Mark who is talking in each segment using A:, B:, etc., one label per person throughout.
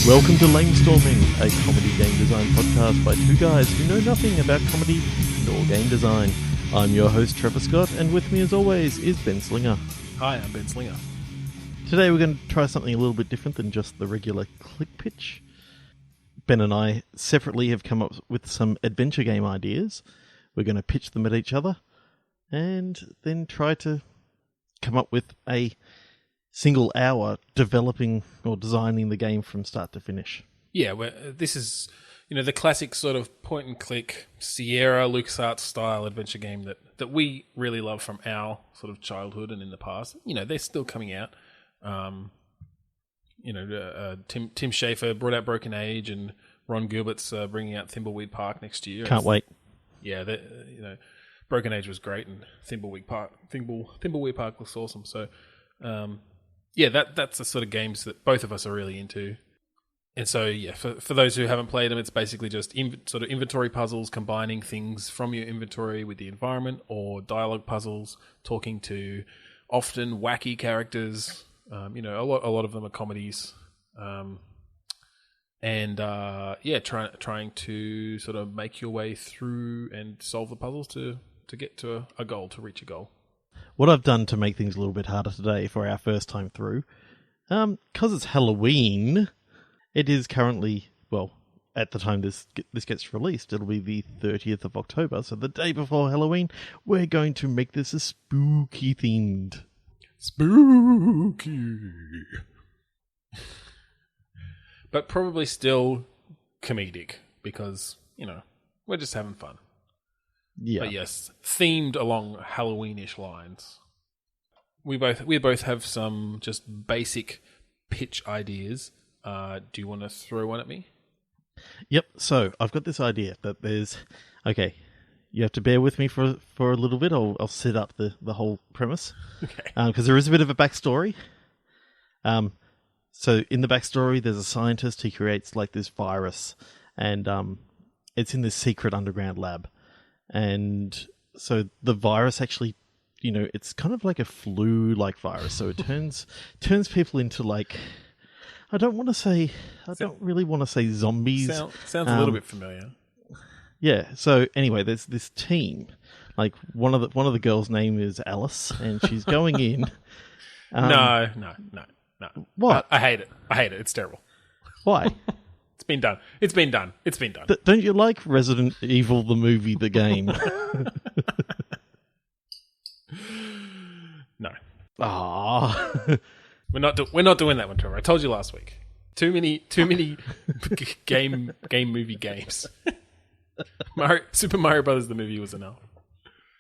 A: Welcome to Lamestorming, a comedy game design podcast by two guys who know nothing about comedy nor game design. I'm your host, Trevor Scott, and with me as always is Ben Slinger.
B: Hi, I'm Ben Slinger.
A: Today we're going to try something a little bit different than just the regular click pitch. Ben and I separately have come up with some adventure game ideas. We're going to pitch them at each other and then try to come up with a single hour developing or designing the game from start to finish.
B: Yeah, this is, the classic sort of point and click Sierra LucasArts style adventure game that we really love from our sort of childhood and in the past. They're still coming out. Tim Schafer brought out Broken Age, and Ron Gilbert's bringing out Thimbleweed Park next year.
A: Can't wait.
B: Yeah, Broken Age was great, and Thimbleweed Park looks awesome. So, that's the sort of games that both of us are really into. And so, for those who haven't played them, it's basically just sort of inventory puzzles, combining things from your inventory with the environment, or dialogue puzzles, talking to often wacky characters. A lot of them are comedies. Trying to sort of make your way through and solve the puzzles to get to a goal, to reach a goal.
A: What I've done to make things a little bit harder today for our first time through, because it's Halloween, it is currently, at the time this gets released, it'll be the 30th of October, so the day before Halloween, we're going to make this a spooky themed.
B: Spooky. But probably still comedic, because, we're just having fun.
A: Yeah.
B: But yes, themed along Halloween-ish lines. We both have some just basic pitch ideas. Do you want to throw one at me?
A: Yep. So I've got this idea that there's... Okay, you have to bear with me for a little bit. I'll set up the whole premise.
B: Okay.
A: Because there is a bit of a backstory. So in the backstory, there's a scientist. He creates like this virus, and it's in this secret underground lab. And so the virus actually, it's kind of like a flu-like virus. So it turns people into like, I don't really want to say zombies.
B: Sounds a little bit familiar.
A: Yeah. So anyway, there's this team. Like one of the girls' name is Alice, and she's going in.
B: No.
A: What?
B: I hate it. It's terrible.
A: Why?
B: It's been done.
A: Don't you like Resident Evil, the movie, the game?
B: No.
A: Ah.
B: We're not doing that one, Trevor. I told you last week. Too many game movie games. Super Mario Brothers the movie was enough.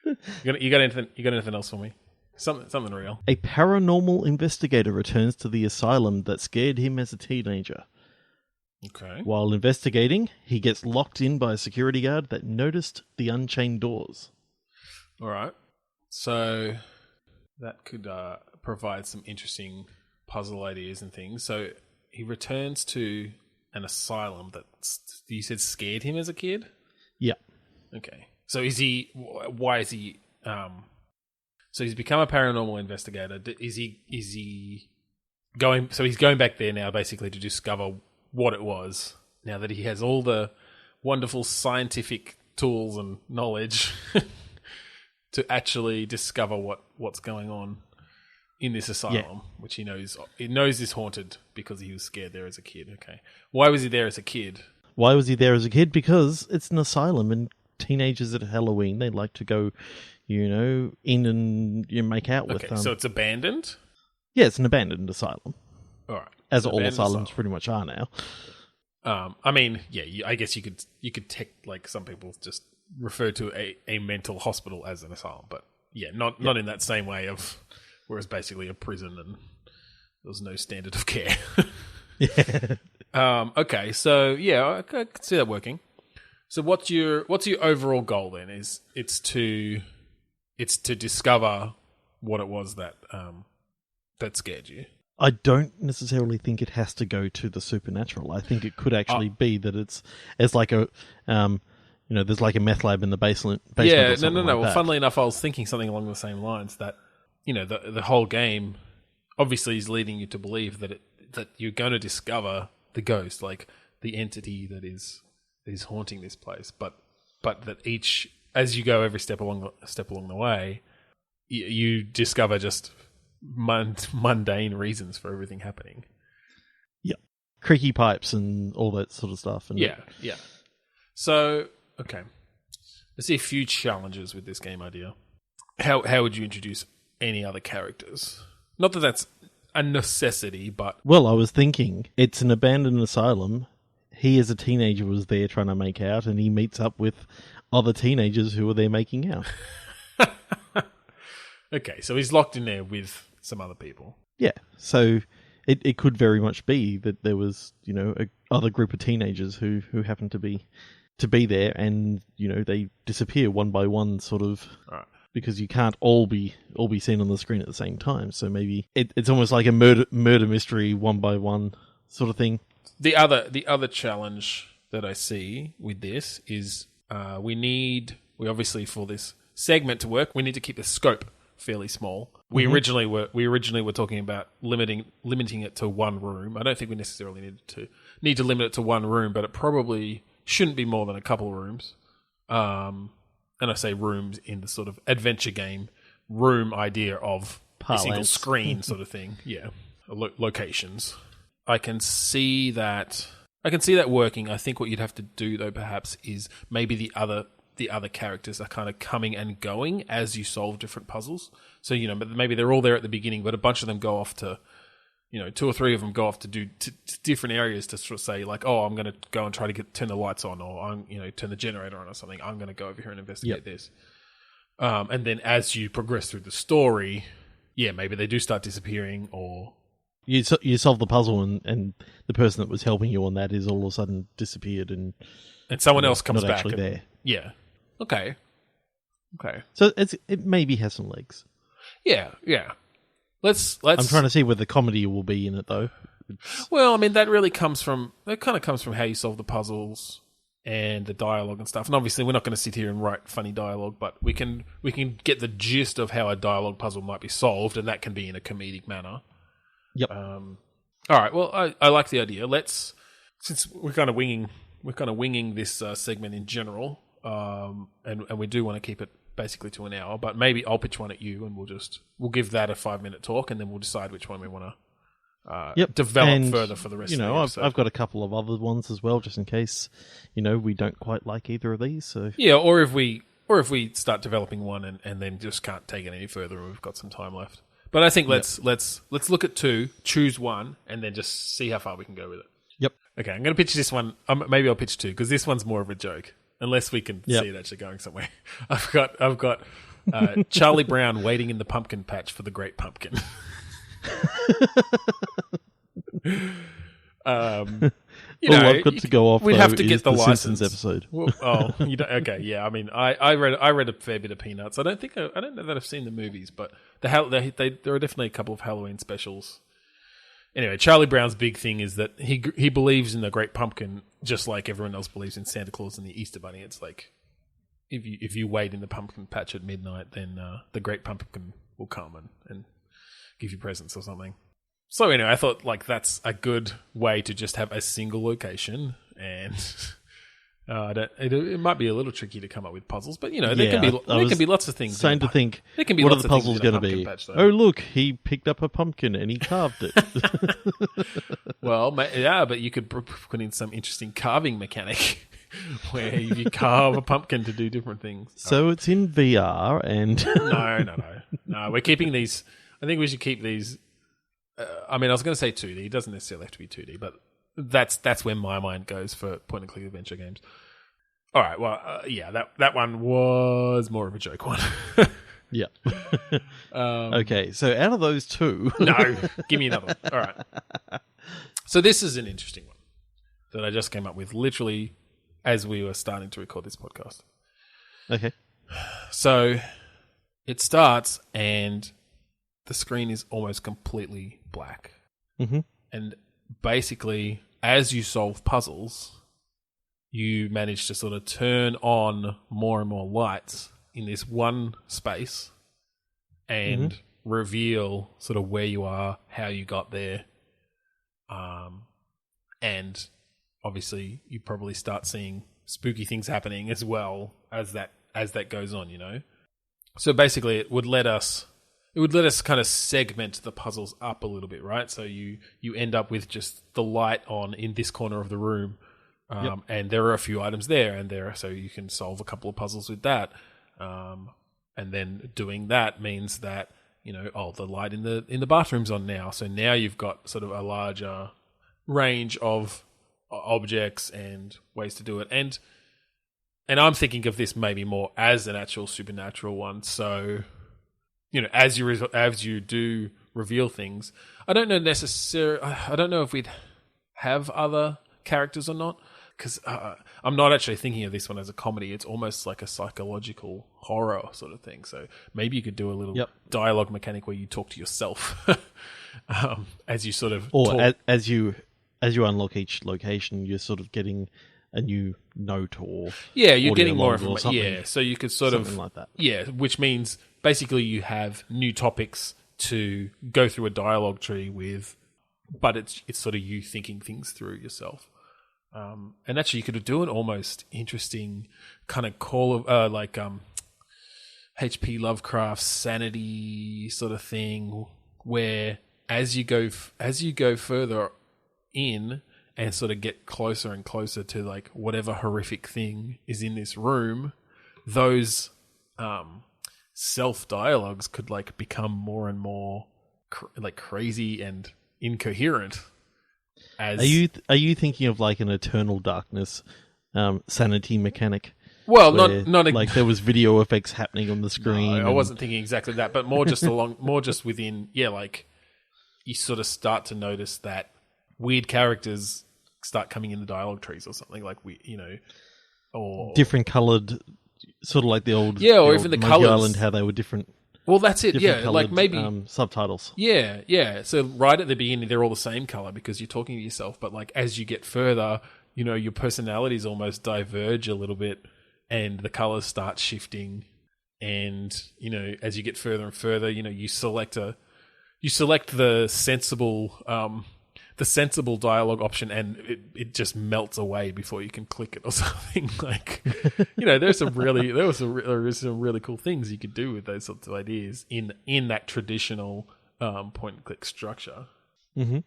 B: You got anything else for me? Something real.
A: A paranormal investigator returns to the asylum that scared him as a teenager.
B: Okay.
A: While investigating, he gets locked in by a security guard that noticed the unchained doors.
B: All right. So that could provide some interesting puzzle ideas and things. So he returns to an asylum that you said scared him as a kid?
A: Yeah.
B: Okay. So why is he... So he's become a paranormal investigator. Is he going... So he's going back there now basically to discover what it was, now that he has all the wonderful scientific tools and knowledge to actually discover what's going on in this asylum, which he knows is haunted because he was scared there as a kid. Okay. Why was he there as a kid?
A: Why was he there as a kid? Because it's an asylum, and teenagers at Halloween, they like to go, in and make out with them.
B: Okay, so it's abandoned?
A: Yeah, it's an abandoned asylum.
B: All right.
A: As all asylums pretty much are now.
B: I guess you could like some people just refer to a mental hospital as an asylum, but not in that same way of where it's basically a prison and there's no standard of care.
A: Yeah.
B: Okay, so I can see that working. So what's your overall goal then? It's to discover what it was that scared you.
A: I don't necessarily think it has to go to the supernatural. I think it could actually be that it's like a, there's like a meth lab in the basement.
B: Yeah, no. Well, funnily enough, I was thinking something along the same lines that, the whole game obviously is leading you to believe that you're going to discover the ghost, like the entity that is haunting this place, but that each, as you go every step along the way, you discover just mundane reasons for everything happening.
A: Yeah, creaky pipes and all that sort of stuff. And
B: yeah. So, okay, I see a few challenges with this game idea. How would you introduce any other characters? Not that that's a necessity, but...
A: Well, I was thinking, it's an abandoned asylum. He, as a teenager, was there trying to make out, and he meets up with other teenagers who are there making out.
B: Okay, so he's locked in there with some other people.
A: Yeah, so it could very much be that there was, a other group of teenagers who happened to be there, and, they disappear one by one, sort of...
B: Right.
A: Because you can't all be seen on the screen at the same time. So maybe it's almost like a murder mystery one by one sort of thing.
B: The other challenge that I see with this is we obviously, for this segment to work, we need to keep the scope fairly small. We originally were talking about limiting it to one room. I don't think we necessarily need to limit it to one room, but it probably shouldn't be more than a couple of rooms. And I say rooms in the sort of adventure game room idea of a single screen sort of thing. Yeah, locations. I can see that working. I think what you'd have to do though, perhaps, is maybe the other characters are kind of coming and going as you solve different puzzles. So maybe they're all there at the beginning, but a bunch of them go off to, 2 or 3 of them go off to do to different areas to sort of say like, oh, I'm going to go and try to turn the lights on, or I'm turn the generator on or something. I'm going to go over here and investigate this. And then as you progress through the story, maybe they do start disappearing, or
A: you solve the puzzle and the person that was helping you on that is all of a sudden disappeared and
B: someone else comes
A: not
B: back.
A: Actually there.
B: Yeah. Okay.
A: So it maybe has some legs.
B: Yeah. Let's.
A: I'm trying to see where the comedy will be in it, though.
B: Well, I mean, that kind of comes from how you solve the puzzles and the dialogue and stuff. And obviously, we're not going to sit here and write funny dialogue, but we can get the gist of how a dialogue puzzle might be solved, and that can be in a comedic manner.
A: Yep.
B: All right. Well, I like the idea. Since we're kind of winging this segment in general, and we do want to keep it basically to an hour, but maybe I'll pitch one at you, and we'll give that a 5-minute talk, and then we'll decide which one we want to develop further for the rest of the episode.
A: I've got a couple of other ones as well, just in case we don't quite like either of these. So
B: or if we start developing one and then just can't take it any further, and we've got some time left. But I think let's look at 2, choose one, and then just see how far we can go with it.
A: Yep.
B: Okay, I'm going to pitch this one. Maybe I'll pitch 2 because this one's more of a joke. Unless we can see it actually going somewhere. I've got Charlie Brown waiting in the pumpkin patch for the Great Pumpkin.
A: I've got to go off.
B: We'd have to get the license.
A: Simpsons episode.
B: Well, you don't. Okay, yeah. I mean, I read a fair bit of Peanuts. I don't know that I've seen the movies, but there are definitely a couple of Halloween specials. Anyway, Charlie Brown's big thing is that he believes in the Great Pumpkin just like everyone else believes in Santa Claus and the Easter Bunny. It's like if you wait in the pumpkin patch at midnight, then the Great Pumpkin will come and give you presents or something. So anyway, I thought like that's a good way to just have a single location, and it might be a little tricky to come up with puzzles, but there can be lots of things.
A: Trying to think, what are the puzzles going to be? Patch, oh, look, he picked up a pumpkin and he carved it.
B: Well, but you could put in some interesting carving mechanic where you carve a pumpkin to do different things.
A: So it's in VR and
B: no. We're keeping these. I think we should keep these. I was going to say 2D. It doesn't necessarily have to be 2D, but that's where my mind goes for point-and-click adventure games. All right, well, that one was more of a joke one.
A: Yeah. Okay, so out of those 2...
B: No, give me another one. All right. So this is an interesting one that I just came up with literally as we were starting to record this podcast.
A: Okay.
B: So it starts and the screen is almost completely black.
A: Mm-hmm.
B: And basically, as you solve puzzles, you manage to sort of turn on more and more lights in this one space and reveal sort of where you are, how you got there, and obviously you probably start seeing spooky things happening as well as that goes on, you know. So basically, it would let us kind of segment the puzzles up a little bit, right? So you end up with just the light on in this corner of the room, and there are a few items there, so you can solve a couple of puzzles with that. And then doing that means that, you know, the light in the bathroom's on now. So now you've got sort of a larger range of objects and ways to do it. And I'm thinking of this maybe more as an actual supernatural one. So, you know, as you do reveal things, I don't know if we'd have other characters or not, because I'm not actually thinking of this one as a comedy. It's almost like a psychological horror sort of thing. So maybe you could do a little dialogue mechanic where you talk to yourself as you sort of
A: as you unlock each location, you're sort of getting a new note or
B: you're getting more information. Yeah, so you could sort
A: something
B: of
A: like that.
B: Yeah, which means basically you have new topics to go through a dialogue tree with, but it's sort of you thinking things through yourself. And actually, you could do an almost interesting kind of call of like H.P. Lovecraft's sanity sort of thing, where as you go further in and sort of get closer and closer to like whatever horrific thing is in this room, those self dialogues could like become more and more like crazy and incoherent. Are
A: you thinking of like an Eternal Darkness sanity mechanic?
B: Well, not
A: like there was video effects happening on the screen.
B: No, I wasn't thinking exactly that, but more just within, like you sort of start to notice that weird characters start coming in the dialogue trees or something, like or
A: different coloured, sort of like the old
B: or even the colours.
A: Island, how they were different.
B: Well, that's it. Yeah,
A: colored,
B: like maybe
A: subtitles.
B: Yeah. So right at the beginning, they're all the same color because you're talking to yourself. But like as you get further, you know, your personalities almost diverge a little bit, and the colors start shifting. And you know, as you get further and further, you know, you select the sensible dialogue option, and it just melts away before you can click it or something. Like, you know, there were some really cool things you could do with those sorts of ideas in that traditional point and click structure.
A: Mm-hmm.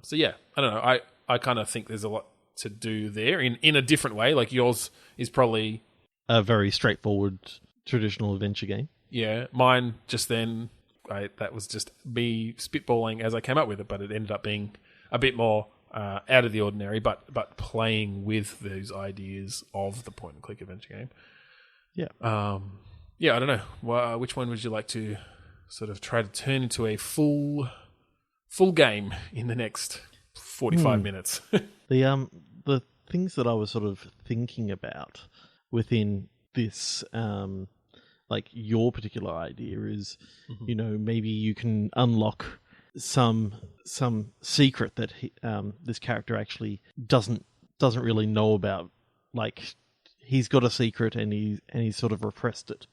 B: So yeah, I don't know. I kind of think there's a lot to do there in a different way. Like yours is probably
A: a very straightforward traditional adventure game.
B: Yeah, mine just then. That was just me spitballing as I came up with it, but it ended up being a bit more out of the ordinary, but playing with those ideas of the point-and-click adventure game.
A: Yeah.
B: I don't know. Well, which one would you like to sort of try to turn into a full game in the next 45 minutes?
A: The things that I was sort of thinking about within this like your particular idea is, you know, maybe you can unlock some secret that this character actually doesn't really know about. Like he's got a secret and he's sort of repressed it,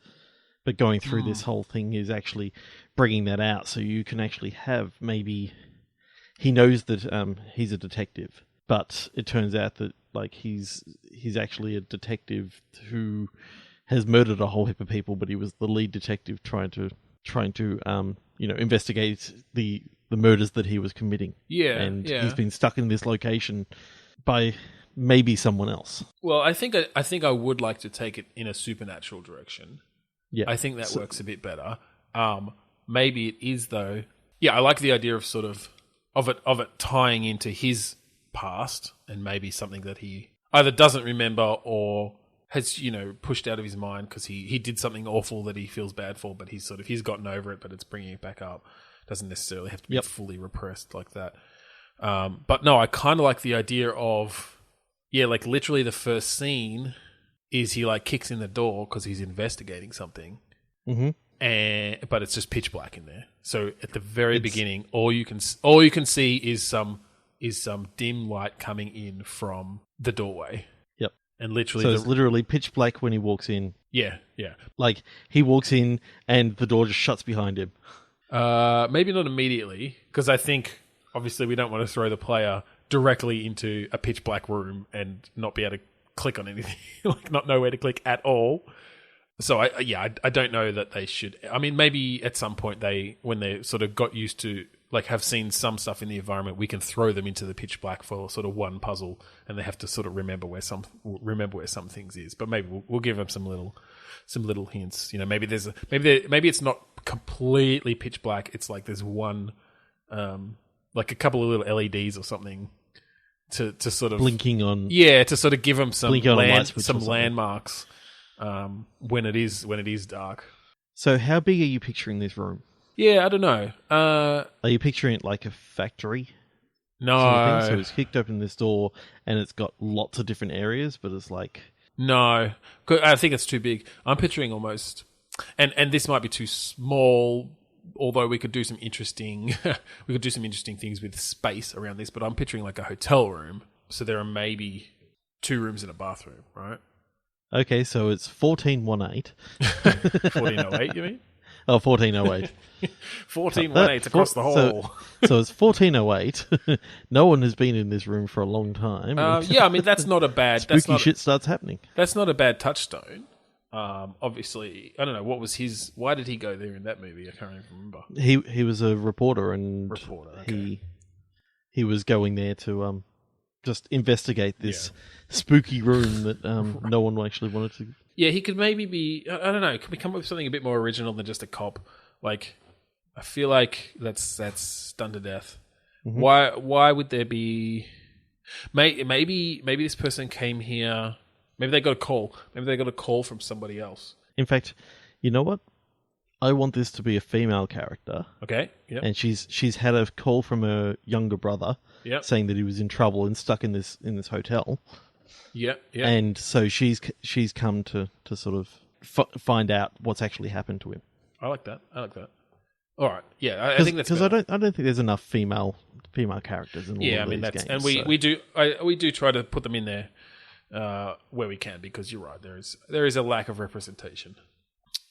A: but going through this whole thing is actually bringing that out. So you can actually have maybe he knows that he's a detective, but it turns out that like he's actually a detective who has murdered a whole heap of people, but he was the lead detective trying to you know, investigate the murders that he was committing. And he's been stuck in this location by maybe someone else.
B: Well, I think I would like to take it in a supernatural direction.
A: Yeah,
B: I think that works a bit better. Maybe it is though. Yeah, I like the idea of sort of it tying into his past and maybe something that he either doesn't remember or has, you know, pushed out of his mind because he did something awful that he feels bad for, but he's gotten over it, but it's bringing it back up. Doesn't necessarily have to be fully repressed like that. But no, I kind of like the idea of, like literally the first scene is he like kicks in the door because he's investigating something, but it's just pitch black in there. So at the very beginning, all you can see is some dim light coming in from the doorway. And literally,
A: so it's literally pitch black when he walks in.
B: Yeah.
A: Like he walks in and the door just shuts behind him.
B: Maybe not immediately, because I think obviously we don't want to throw the player directly into a pitch black room and not be able to click on anything, like not know where to click at all. So I don't know that they should. I mean, maybe at some point when they sort of got used to, like, have seen some stuff in the environment, we can throw them into the pitch black for sort of one puzzle, and they have to sort of remember where some things is. But maybe we'll give them some little hints. You know, maybe maybe it's not completely pitch black. It's like there's one, like a couple of little LEDs or something to sort of
A: blinking on.
B: Yeah, to sort of give them some
A: some
B: landmarks when it is dark.
A: So how big are you picturing this room?
B: Yeah, I don't know.
A: Are you picturing it like a factory?
B: No.
A: Sort of thing? So it's kicked open this door and it's got lots of different areas, but it's like...
B: No. I think it's too big. I'm picturing almost... And this might be too small, although we could do some interesting things with space around this, but I'm picturing like a hotel room. So there are maybe 2 rooms and a bathroom, right?
A: Okay, so it's 1418.
B: 1408, you mean?
A: Oh, 1408.
B: 1418 across the hall.
A: So it's 1408. No one has been in this room for a long time.
B: Yeah, I mean, that's not a bad...
A: Spooky shit starts happening.
B: That's not a bad touchstone. Obviously, I don't know, what was his... Why did he go there in that movie? I can't even remember.
A: He was a reporter, and
B: okay.
A: he was going there to just investigate this spooky room that no one actually wanted to...
B: Yeah, he could maybe be... I don't know, could we come up with something a bit more original than just a cop? Like, I feel like that's done to death. Mm-hmm. Why would there be... Maybe this person came here... Maybe they got a call. Maybe they got a call from somebody else.
A: In fact, you know what? I want this to be a female character.
B: Okay. Yep.
A: And she's had a call from her younger brother saying that he was in trouble and stuck in this hotel.
B: Yeah.
A: And so she's come to sort of find out what's actually happened to him.
B: I like that. All right. Yeah, I think that's
A: because I don't think there's enough female characters in all of these games.
B: And we do try to put them in there where we can, because you're right, there is a lack of representation.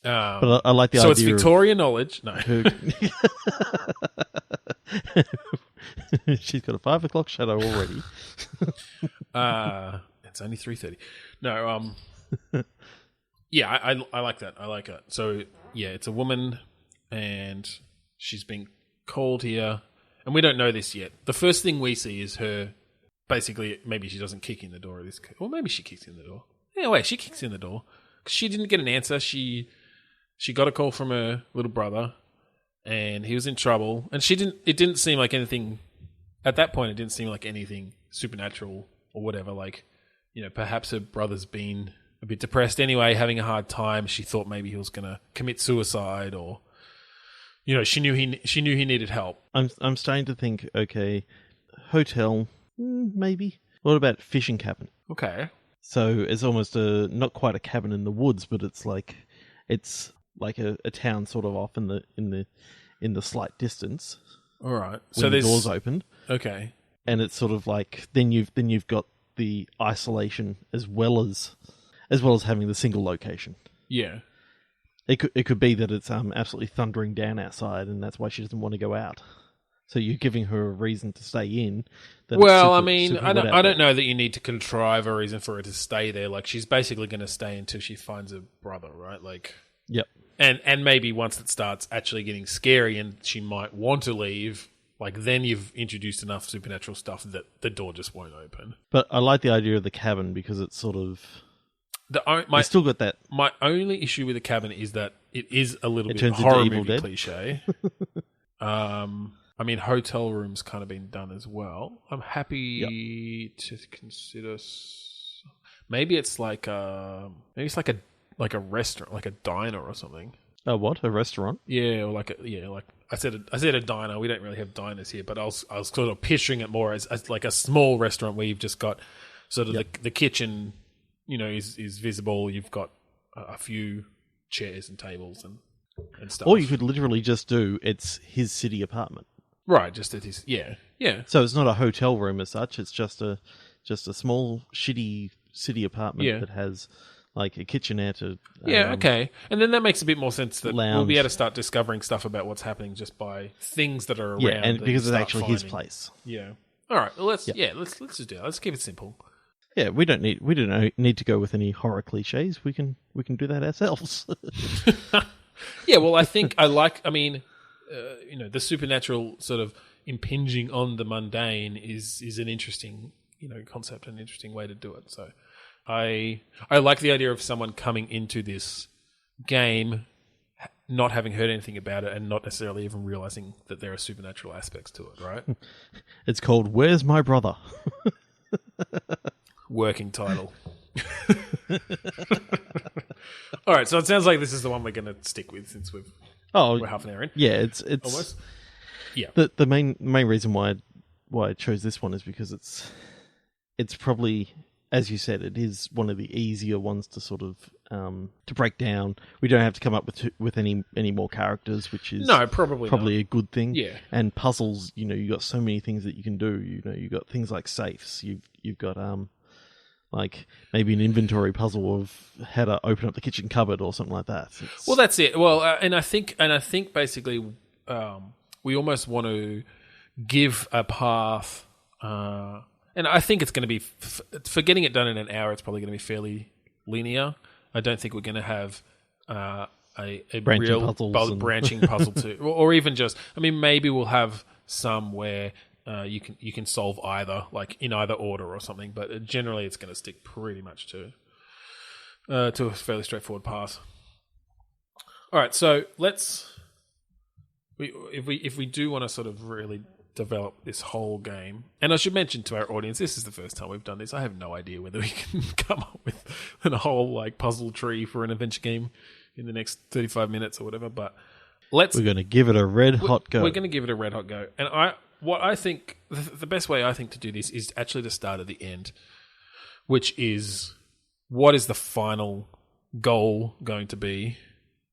A: But I like the idea.
B: So it's Victorian knowledge. No.
A: She's got a 5 o'clock shadow already.
B: It's only 3:30. No. Yeah, I like that. I like it. So yeah, it's a woman, and she's been called here, and we don't know this yet. The first thing we see is her. Basically, maybe she doesn't kick in the door. Or maybe she kicks in the door. Yeah, wait, she kicks in the door. 'Cause she didn't get an answer. She got a call from her little brother, and he was in trouble. And it didn't seem like anything... At that point, it didn't seem like anything supernatural or whatever. Like, you know, perhaps her brother's been a bit depressed anyway, having a hard time. She thought maybe he was going to commit suicide, or... You know, she knew he needed help.
A: I'm starting to think, okay, hotel... Maybe. What about fishing cabin?
B: Okay.
A: So it's almost not quite a cabin in the woods, but it's like a town sort of off in the slight distance.
B: All right.
A: So the doors opened.
B: Okay.
A: And it's sort of like then you've got the isolation as well as having the single location.
B: Yeah.
A: It could be that it's absolutely thundering down outside, and that's why she doesn't want to go out. So you're giving her a reason to stay in.
B: Well, I mean, I don't know that you need to contrive a reason for her to stay there. Like, she's basically going to stay until she finds her brother, right? Like,
A: yep.
B: And maybe once it starts actually getting scary and she might want to leave, like, then you've introduced enough supernatural stuff that the door just won't open.
A: But I like the idea of the cabin because it's sort of... I still got that.
B: My only issue with the cabin is that it is a little bit horror movie cliche. I mean, hotel rooms kind of been done as well. I'm happy to consider. Maybe it's like a restaurant, like a diner or something.
A: A what? A restaurant?
B: Yeah, or like I said a diner. We don't really have diners here, but I was sort of picturing it more as like a small restaurant where you've just got sort of the kitchen, you know, is visible. You've got a few chairs and tables and stuff.
A: Or you could literally just do it's his city apartment.
B: Right, just at his yeah.
A: So it's not a hotel room as such. It's just a small shitty city apartment that has like a kitchenette.
B: Okay, and then that makes a bit more sense that
A: lounge.
B: We'll be able to start discovering stuff about what's happening just by things that are around.
A: Yeah, and because it's actually his place.
B: Yeah. All right. Well, let's
A: Yeah.
B: let's just do that. Let's keep it simple.
A: Yeah, we don't need to go with any horror cliches. We can do that ourselves.
B: Yeah. Well, I think I mean, the supernatural sort of impinging on the mundane is an interesting concept, an interesting way to do it. So I like the idea of someone coming into this game not having heard anything about it and not necessarily even realizing that there are supernatural aspects to it, right?
A: It's called Where's My Brother?
B: Working title. All right, so it sounds like this is the one we're going to stick with since we're half an hour in.
A: Yeah, it's
B: almost. Yeah.
A: The main reason why I chose this one is because it's probably, as you said, it is one of the easier ones to sort of to break down. We don't have to come up with any more characters, which is probably a good thing.
B: Yeah.
A: And puzzles, you've got so many things that you can do. You've got things like safes. You've got like maybe an inventory puzzle of how to open up the kitchen cupboard or something like that.
B: Well, that's it. Well, and I think basically we almost want to give a path. And I think it's going to be, for getting it done in an hour, it's probably going to be fairly linear. I don't think we're going to have a
A: branching
B: real branching puzzle too, or even just. I mean, maybe we'll have some where you can solve either, like in either order or something. But generally, it's going to stick pretty much to a fairly straightforward path. All right, so if we do want to sort of really develop this whole game, and I should mention to our audience, this is the first time we've done this. I have no idea whether we can come up with a whole like puzzle tree for an adventure game in the next 35 minutes or whatever, but we're
A: going to give it a red hot go.
B: We're going to give it a red hot go. And I think the best way I think to do this is actually to start at the end, which is what is the final goal going to be,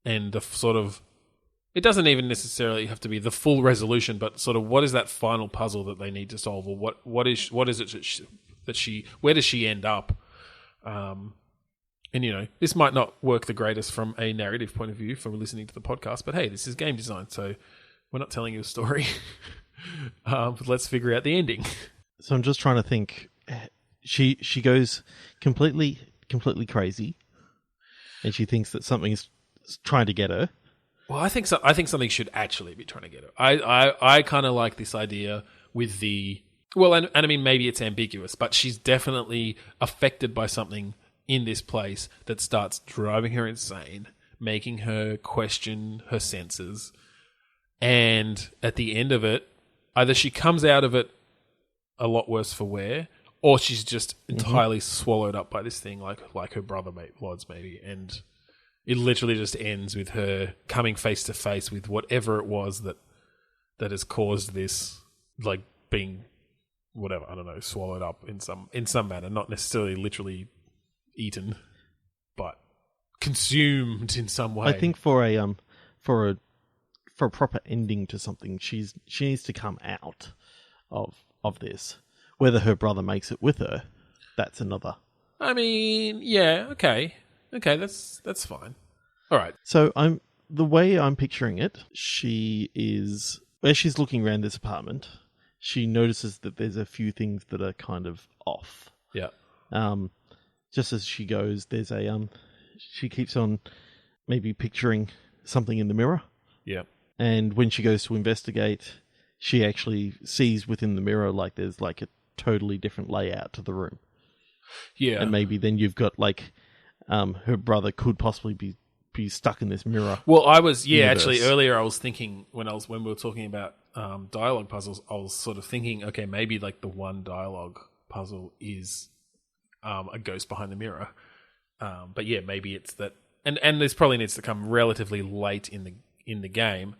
B: and the sort of, it doesn't even necessarily have to be the full resolution, but sort of what is that final puzzle that they need to solve, or what is it where does she end up? And this might not work the greatest from a narrative point of view from listening to the podcast, but hey, this is game design, so we're not telling you a story. But let's figure out the ending.
A: So I'm just trying to think. She goes completely crazy, and she thinks that something's trying to get her.
B: Well, I think so. I think something should actually be trying to get her. I kind of like this idea with the... Well, and I mean, maybe it's ambiguous, but she's definitely affected by something in this place that starts driving her insane, making her question her senses. And at the end of it, either she comes out of it a lot worse for wear, or she's just entirely swallowed up by this thing, like her brother was maybe, and... It literally just ends with her coming face to face with whatever it was that has caused this, like being, whatever, I don't know, swallowed up in some manner, not necessarily literally eaten, but consumed in some way.
A: I think for a proper ending to something, she needs to come out of this. Whether her brother makes it with her, that's another.
B: I mean, yeah, okay. Okay, that's fine. All right.
A: So the way I'm picturing it, she is, where she's looking around this apartment, she notices that there's a few things that are kind of off.
B: Yeah.
A: Just as she goes, there's she keeps on maybe picturing something in the mirror.
B: Yeah.
A: And when she goes to investigate, she actually sees within the mirror like there's like a totally different layout to the room.
B: Yeah.
A: And maybe then you've got like her brother could possibly be stuck in this mirror.
B: Well, I was
A: universe.
B: Actually earlier I was thinking when we were talking about dialogue puzzles, I was sort of thinking, okay, maybe like the one dialogue puzzle is a ghost behind the mirror. But yeah, maybe it's that, and this probably needs to come relatively late in the game.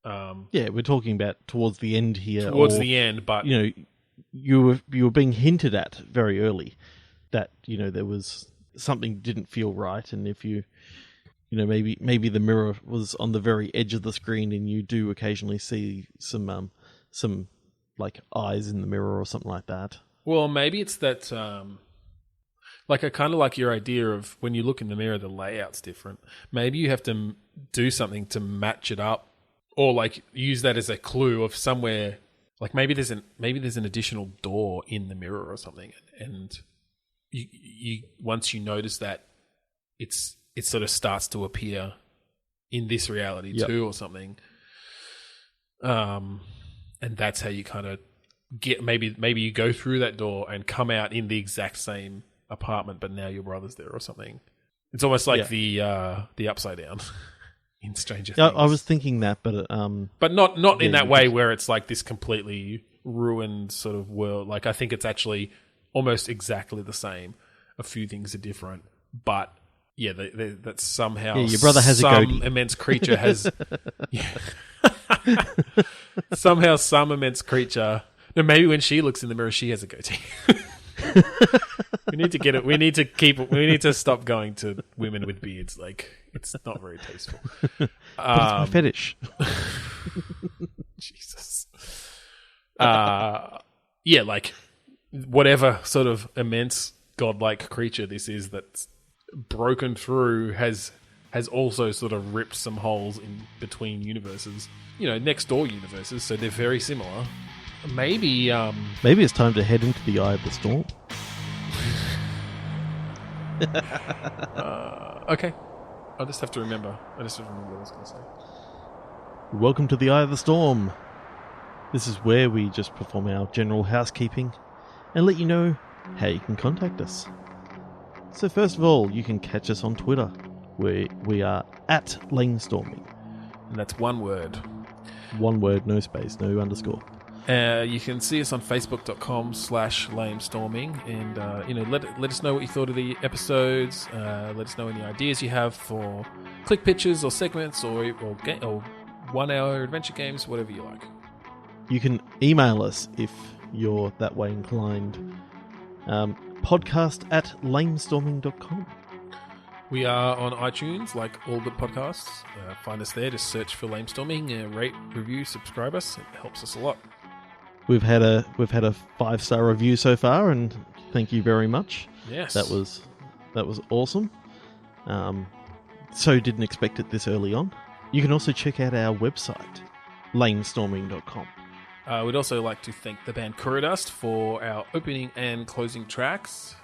A: Yeah, we're talking about towards the end here.
B: Towards the end, but
A: you were being hinted at very early that there was something didn't feel right, and if maybe the mirror was on the very edge of the screen, and you do occasionally see some like eyes in the mirror or something like that.
B: Well, maybe it's that. Like I kind of like your idea of when you look in the mirror, the layout's different. Maybe you have to do something to match it up, or like use that as a clue of somewhere Like maybe there's an additional door in the mirror or something, and you once you notice that it sort of starts to appear in this reality too or something. And that's how you kind of get maybe you go through that door and come out in the exact same apartment, but now your brother's there or something. It's almost like the Upside Down in Stranger Things.
A: I was thinking that, but
B: not in that way where it's like this completely ruined sort of world. Like I think it's actually almost exactly the same. A few things are different, but yeah, that somehow
A: your brother has
B: some
A: a goatee.
B: Immense creature has somehow some immense creature. No, maybe when she looks in the mirror, she has a goatee. We need to get it. We need to stop going to women with beards. Like it's not very tasteful.
A: But it's my fetish.
B: Jesus. Yeah, like whatever sort of immense godlike creature this is that's broken through has also sort of ripped some holes in between universes. Next door universes, so they're very similar. Maybe
A: it's time to head into the eye of the storm.
B: Okay. I just have to remember what I was going to say.
A: Welcome to the Eye of the Storm. This is where we just perform our general housekeeping and let you know how you can contact us. So first of all, you can catch us on Twitter, where we are at Lamestorming.
B: And that's one word.
A: One word, no space, no underscore.
B: You can see us on facebook.com/lamestorming and let us know what you thought of the episodes. Let us know any ideas you have for click pitches or segments or 1 hour adventure games, whatever you like.
A: You can email us if you're that way inclined. podcast@lamestorming.com.
B: We are on iTunes, like all good podcasts. Find us there. Just search for Lamestorming. Rate, review, subscribe us. It helps us a lot.
A: We've had a 5-star review so far, and thank you very much.
B: Yes,
A: that was awesome. So didn't expect it this early on. You can also check out our website, lamestorming.com.
B: We'd also like to thank the band Kuradust for our opening and closing tracks.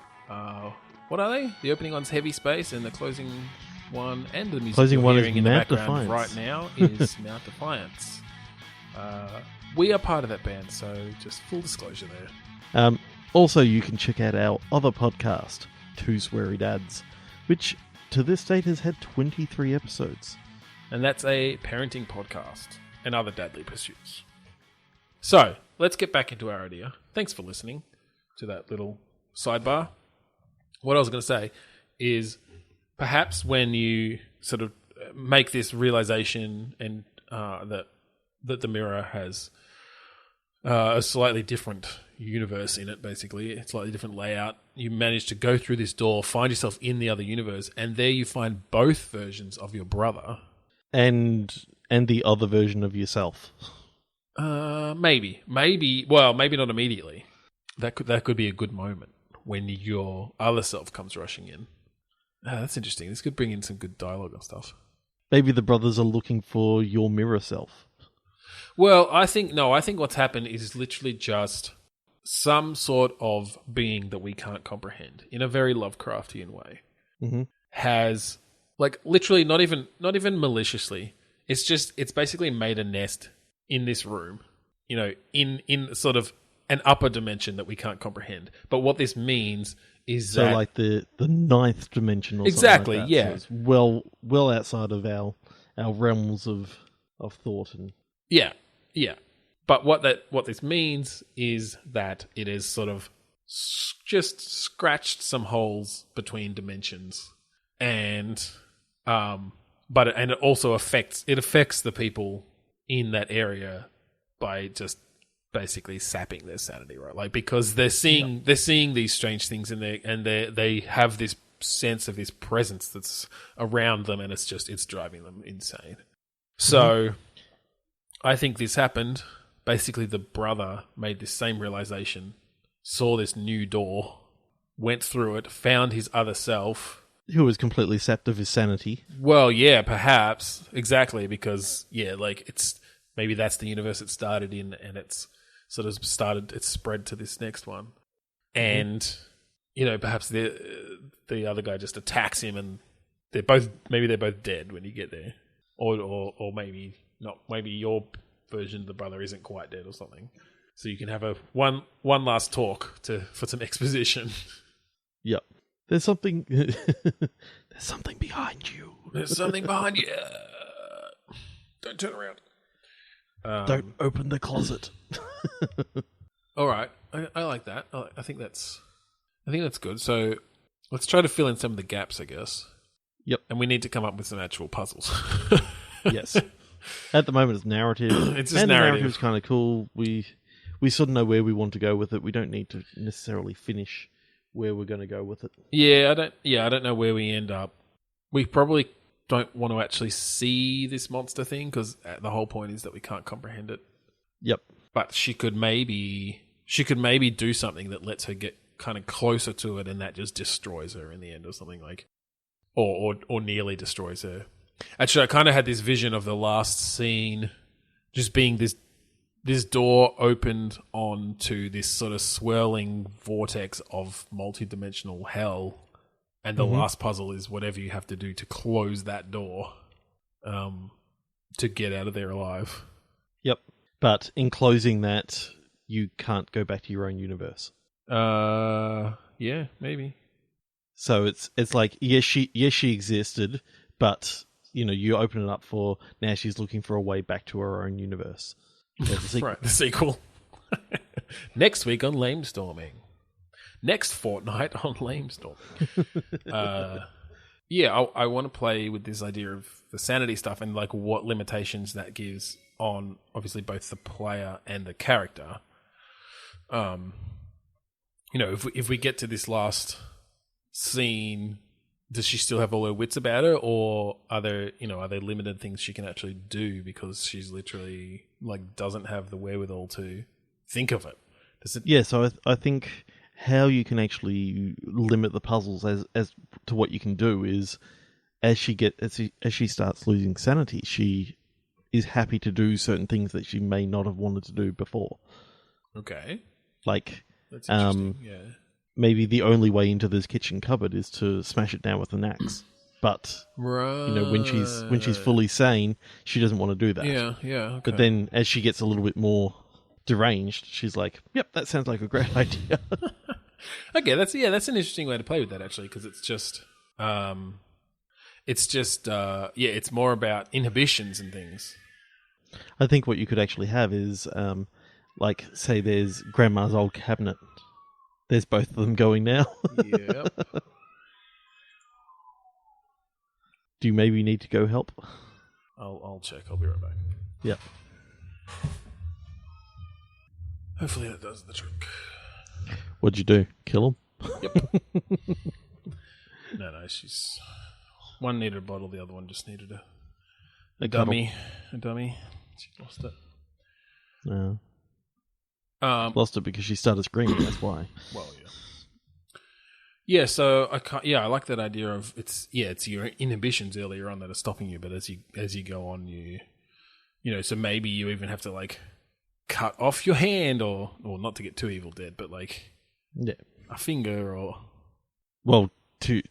B: What are they? The opening one's Heavy Space, and the closing one and the music
A: closing
B: you're
A: one
B: hearing
A: is
B: in the
A: Mount
B: background
A: Defiance.
B: right now is Mount Defiance. We are part of that band, so just full disclosure there.
A: Also, you can check out our other podcast, Two Sweary Dads, which to this date has had 23 episodes.
B: And that's a parenting podcast and other dadly pursuits. So, let's get back into our idea. Thanks for listening to that little sidebar. What I was going to say is perhaps when you sort of make this realization and that the mirror has a slightly different universe in it, basically, a slightly different layout, you manage to go through this door, find yourself in the other universe, and there you find both versions of your brother.
A: And the other version of yourself.
B: Maybe not immediately. That could be a good moment when your other self comes rushing in. That's interesting. This could bring in some good dialogue and stuff.
A: Maybe the brothers are looking for your mirror self.
B: Well, I think what's happened is literally just some sort of being that we can't comprehend in a very Lovecraftian way.
A: Mm-hmm.
B: Has, like, literally not even maliciously. It's basically made a nest in this room, in sort of an upper dimension that we can't comprehend. But what this means is that,
A: like the ninth dimension or
B: exactly,
A: something like that.
B: yeah.
A: So it's well outside of our realms of thought and
B: Yeah. But what this means is that it is sort of just scratched some holes between dimensions, and it also affects the people in that area by just basically sapping their sanity, right? Like, because they're seeing these strange things in there, and they have this sense of this presence that's around them, and it's driving them insane. So I think this happened. Basically, the brother made this same realization, saw this new door, went through it, found his other self,
A: who was completely sapped of his sanity.
B: Well, yeah, perhaps. Exactly, because, yeah, like, it's maybe that's the universe it started in, and it's sort of it's spread to this next one. And, perhaps the other guy just attacks him and maybe they're both dead when you get there. Or maybe not. Maybe your version of the brother isn't quite dead or something. So you can have one last talk for some exposition.
A: Yep. There's something there's something behind you.
B: There's something behind you. Don't turn around.
A: Don't open the closet.
B: All right. I like that. I think that's good. So let's try to fill in some of the gaps, I guess.
A: Yep.
B: And we need to come up with some actual puzzles.
A: Yes. At the moment, it's narrative.
B: It's just
A: and
B: narrative.
A: The narrative's kind of cool. We sort of know where we want to go with it. We don't need to necessarily finish where we're going to go with it.
B: I don't know where we end up. We probably don't want to actually see this monster thing because the whole point is that we can't comprehend it.
A: Yep.
B: But she could maybe do something that lets her get kind of closer to it, and that just destroys her in the end, or something like, or nearly destroys her. Actually, I kind of had this vision of the last scene just being this door opened onto this sort of swirling vortex of multi-dimensional hell, and the last puzzle is whatever you have to do to close that door to get out of there alive.
A: Yep. But in closing that, you can't go back to your own universe.
B: Yeah, maybe.
A: So it's like yes she existed, but you open it up for now she's looking for a way back to her own universe.
B: Right, the sequel. Next week on Lamestorming. Next fortnight on Lamestorming. I want to play with this idea of the sanity stuff and like what limitations that gives on obviously both the player and the character. If we get to this last scene, does she still have all her wits about her, or are there limited things she can actually do because she's literally like doesn't have the wherewithal to think of it?
A: Yeah, so I think how you can actually limit the puzzles as to what you can do is as she starts losing sanity, she is happy to do certain things that she may not have wanted to do before.
B: Okay.
A: Like,
B: that's interesting. Yeah.
A: Maybe the only way into this kitchen cupboard is to smash it down with an axe. But when she's fully sane, she doesn't want to do that.
B: Yeah, yeah. Okay.
A: But then as she gets a little bit more deranged, she's like, "Yep, that sounds like a great idea."
B: Okay, that's an interesting way to play with that actually, because it's more about inhibitions and things.
A: I think what you could actually have is, like, say there's Grandma's old cabinet. There's both of them going now.
B: Yep.
A: Do you maybe need to go help?
B: I'll check. I'll be right back.
A: Yep.
B: Hopefully that does the trick.
A: What'd you do? Kill him?
B: Yep. No, she's... One needed a bottle, the other one just needed a dummy. A dummy. She lost it.
A: No. Lost it because she started screaming, that's why.
B: Well, yeah. Yeah, so I like that idea of it's your inhibitions earlier on that are stopping you, but as you go on, so maybe you even have to like cut off your hand or not to get too Evil Dead, but like a finger or
A: to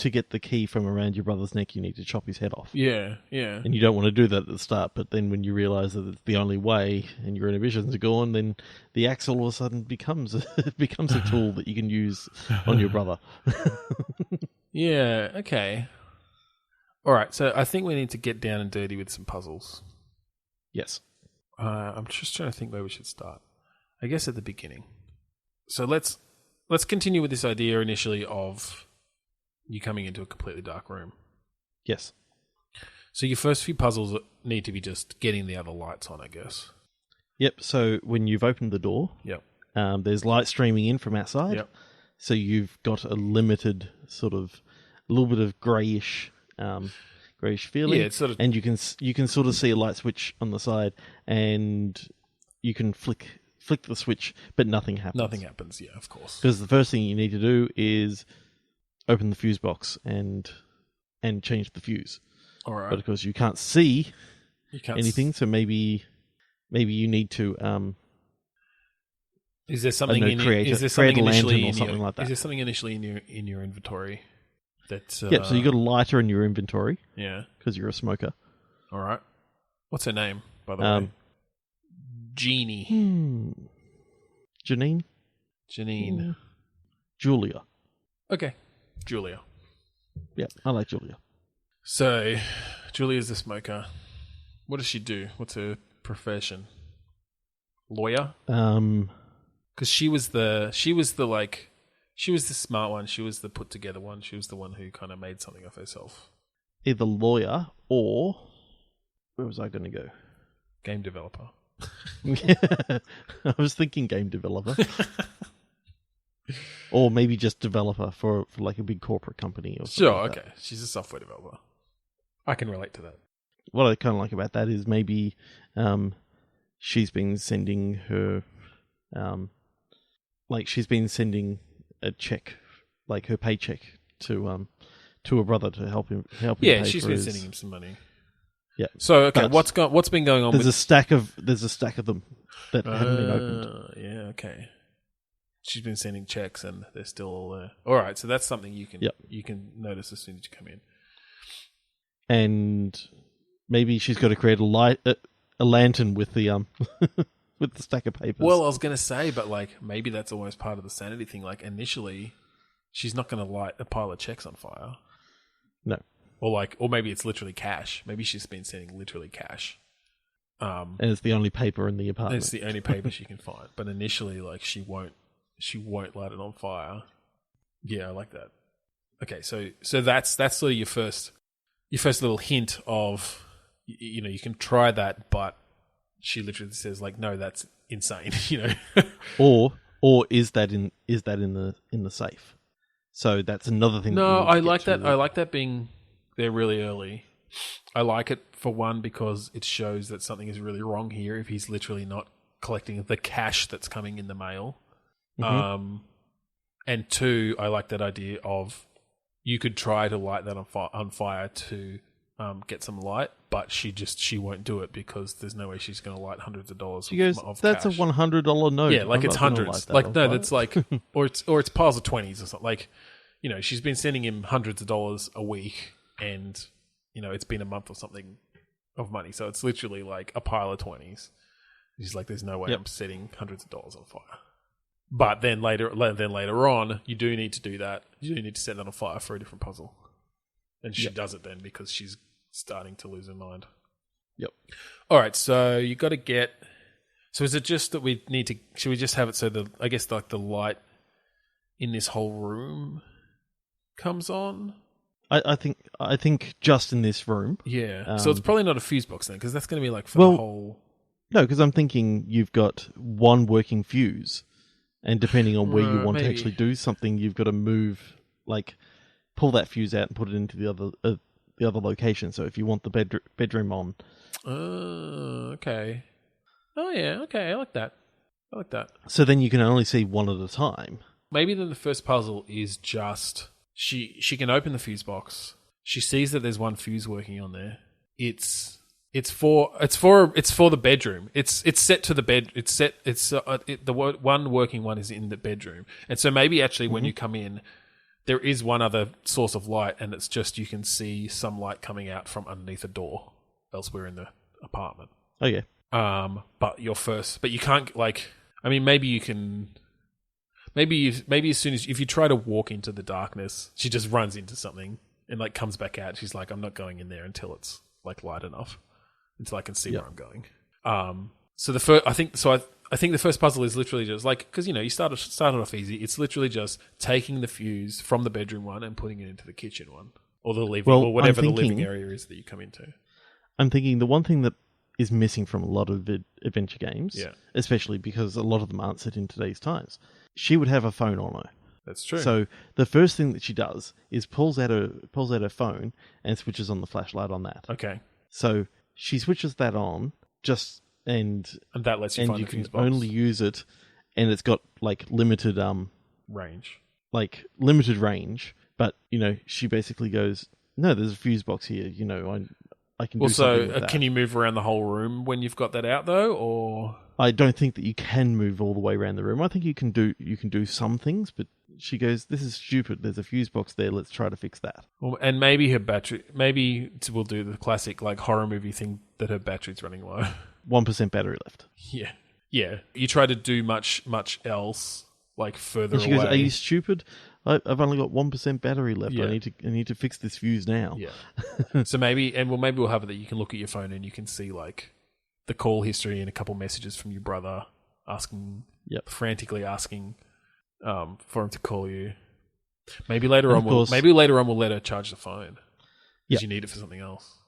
A: get the key from around your brother's neck, you need to chop his head off.
B: Yeah.
A: And you don't want to do that at the start, but then when you realise that it's the only way and your inhibitions are gone, then the axe all of a sudden becomes a tool that you can use on your brother.
B: Yeah, okay. All right, so I think we need to get down and dirty with some puzzles.
A: Yes.
B: I'm just trying to think where we should start. I guess at the beginning. So let's continue with this idea initially of you coming into a completely dark room.
A: Yes.
B: So your first few puzzles need to be just getting the other lights on, I guess.
A: Yep. So when you've opened the door, there's light streaming in from outside.
B: Yep.
A: So you've got a limited sort of a little bit of greyish feeling.
B: Yeah, it's sort of,
A: and you can sort of see a light switch on the side, and you can flick the switch, but nothing happens.
B: Nothing happens. Yeah, of course.
A: Because the first thing you need to do is open the fuse box and change the fuse.
B: All right.
A: But of course you can't see anything, so maybe maybe you need to
B: Is there something in
A: create
B: is there
A: a
B: something initially
A: lantern or
B: in
A: something
B: your,
A: like that.
B: Is there something initially in your inventory that
A: Yep. So you got a lighter in your inventory
B: yeah.
A: because you're a smoker.
B: All right. What's her name, by the way? Jeannie.
A: Janine. Julia.
B: Okay. Julia.
A: Yeah, I like Julia.
B: So, Julia's the smoker. What does she do? What's her profession? Lawyer? Because she was the smart one. She was the put together one. She was the one who kind of made something of herself.
A: Either lawyer or where was I going to go?
B: Game developer.
A: I was thinking game developer. Or maybe just developer for like a big corporate company or something.
B: Sure,
A: like
B: okay. She's a software developer. I can relate to that.
A: What I kind of like about that is maybe she's been sending her she's been sending a check, like her paycheck to her brother to help him
B: Yeah,
A: pay
B: she's
A: for
B: been
A: his...
B: sending him some money.
A: Yeah.
B: So okay,
A: But
B: what's been going on?
A: There's a stack of them that haven't been opened.
B: Yeah, okay. She's been sending checks and they're still all there. All right, so that's something you can notice as soon as you come in.
A: And maybe she's got to create a lantern with the with the stack of papers.
B: Well, I was going to say, but like maybe that's almost part of the sanity thing. Like initially, she's not going to light a pile of checks on fire.
A: No.
B: Or maybe it's literally cash. Maybe she's been sending literally cash.
A: And it's the only paper in the apartment.
B: It's the only paper she can find. But initially, like she won't light it on fire. Yeah, I like that. Okay, so that's sort of your first little hint of you can try that, but she literally says like, no, that's insane.
A: Or is that in the safe? So that's another thing.
B: No, I like that. I like that being there really early. I like it for one because it shows that something is really wrong here if he's literally not collecting the cash that's coming in the mail. Mm-hmm. And two, I like that idea of you could try to light that on fire to get some light, but she won't do it because there's no way she's going to light hundreds of dollars.
A: She goes,
B: of
A: "That's
B: cash.
A: a $100 note."
B: Yeah, like
A: I'm
B: it's hundreds. Like no, that's like or it's piles of 20s or something. Like she's been sending him hundreds of dollars a week, and it's been a month or something of money, so it's literally like a pile of 20s. He's like, "There's no way I'm setting hundreds of dollars on fire." But then later on, you do need to do that. You do need to set that on fire for a different puzzle. And she does it then because she's starting to lose her mind.
A: Yep.
B: All right, so you got to get... So is it just that we need to... Should we just have it so the light in this whole room comes on?
A: I think just in this room.
B: Yeah. So it's probably not a fuse box then, because that's going to be like for the whole...
A: No, because I'm thinking you've got one working fuse. And depending on where you want to actually do something, you've got to move, like, pull that fuse out and put it into the other location. So if you want the bedroom on,
B: okay, oh yeah, okay, I like that.
A: So then you can only see one at a time.
B: Maybe then the first puzzle is just she can open the fuse box. She sees that there's one fuse working on there. It's for the bedroom. It's set to the bed. The one working one is in the bedroom, and so maybe actually when you come in, there is one other source of light, and it's just you can see some light coming out from underneath a door elsewhere in the apartment.
A: Oh yeah.
B: But you can't maybe you can. Maybe as soon as if you try to walk into the darkness, she just runs into something and like comes back out. She's like, I'm not going in there until it's like light enough. Until I can see where I'm going. I think the first puzzle is literally just like because you started off easy. It's literally just taking the fuse from the bedroom one and putting it into the kitchen one or the living or whatever the living area is that you come into.
A: I'm thinking the one thing that is missing from a lot of adventure games, especially because a lot of them aren't set in today's times. She would have a phone on her.
B: That's true.
A: So the first thing that she does is pulls out her phone and switches on the flashlight on that.
B: Okay.
A: So she switches that on, and
B: that lets you find the fuse box.
A: And you can only use it, and it's got like limited
B: range.
A: Like limited range, but she basically goes, "No, there's a fuse box here. I can do something with
B: Also,
A: that.
B: can you move around the whole room when you've got that out though, or?
A: I don't think that you can move all the way around the room. I think you can do some things, but she goes, "This is stupid. There's a fuse box there. Let's try to fix that."
B: Well, and maybe her battery. Maybe we'll do the classic like horror movie thing that her battery's running low.
A: 1% battery left.
B: Yeah. You try to do much else like further
A: And she
B: away.
A: goes, "Are you stupid? I've only got 1% battery left.
B: Yeah.
A: I need to fix this fuse now."
B: Yeah. So maybe we'll have it that you can look at your phone and you can see like the call history and a couple messages from your brother frantically asking for him to call you. Maybe later on we'll let her charge the phone because you need it for something else.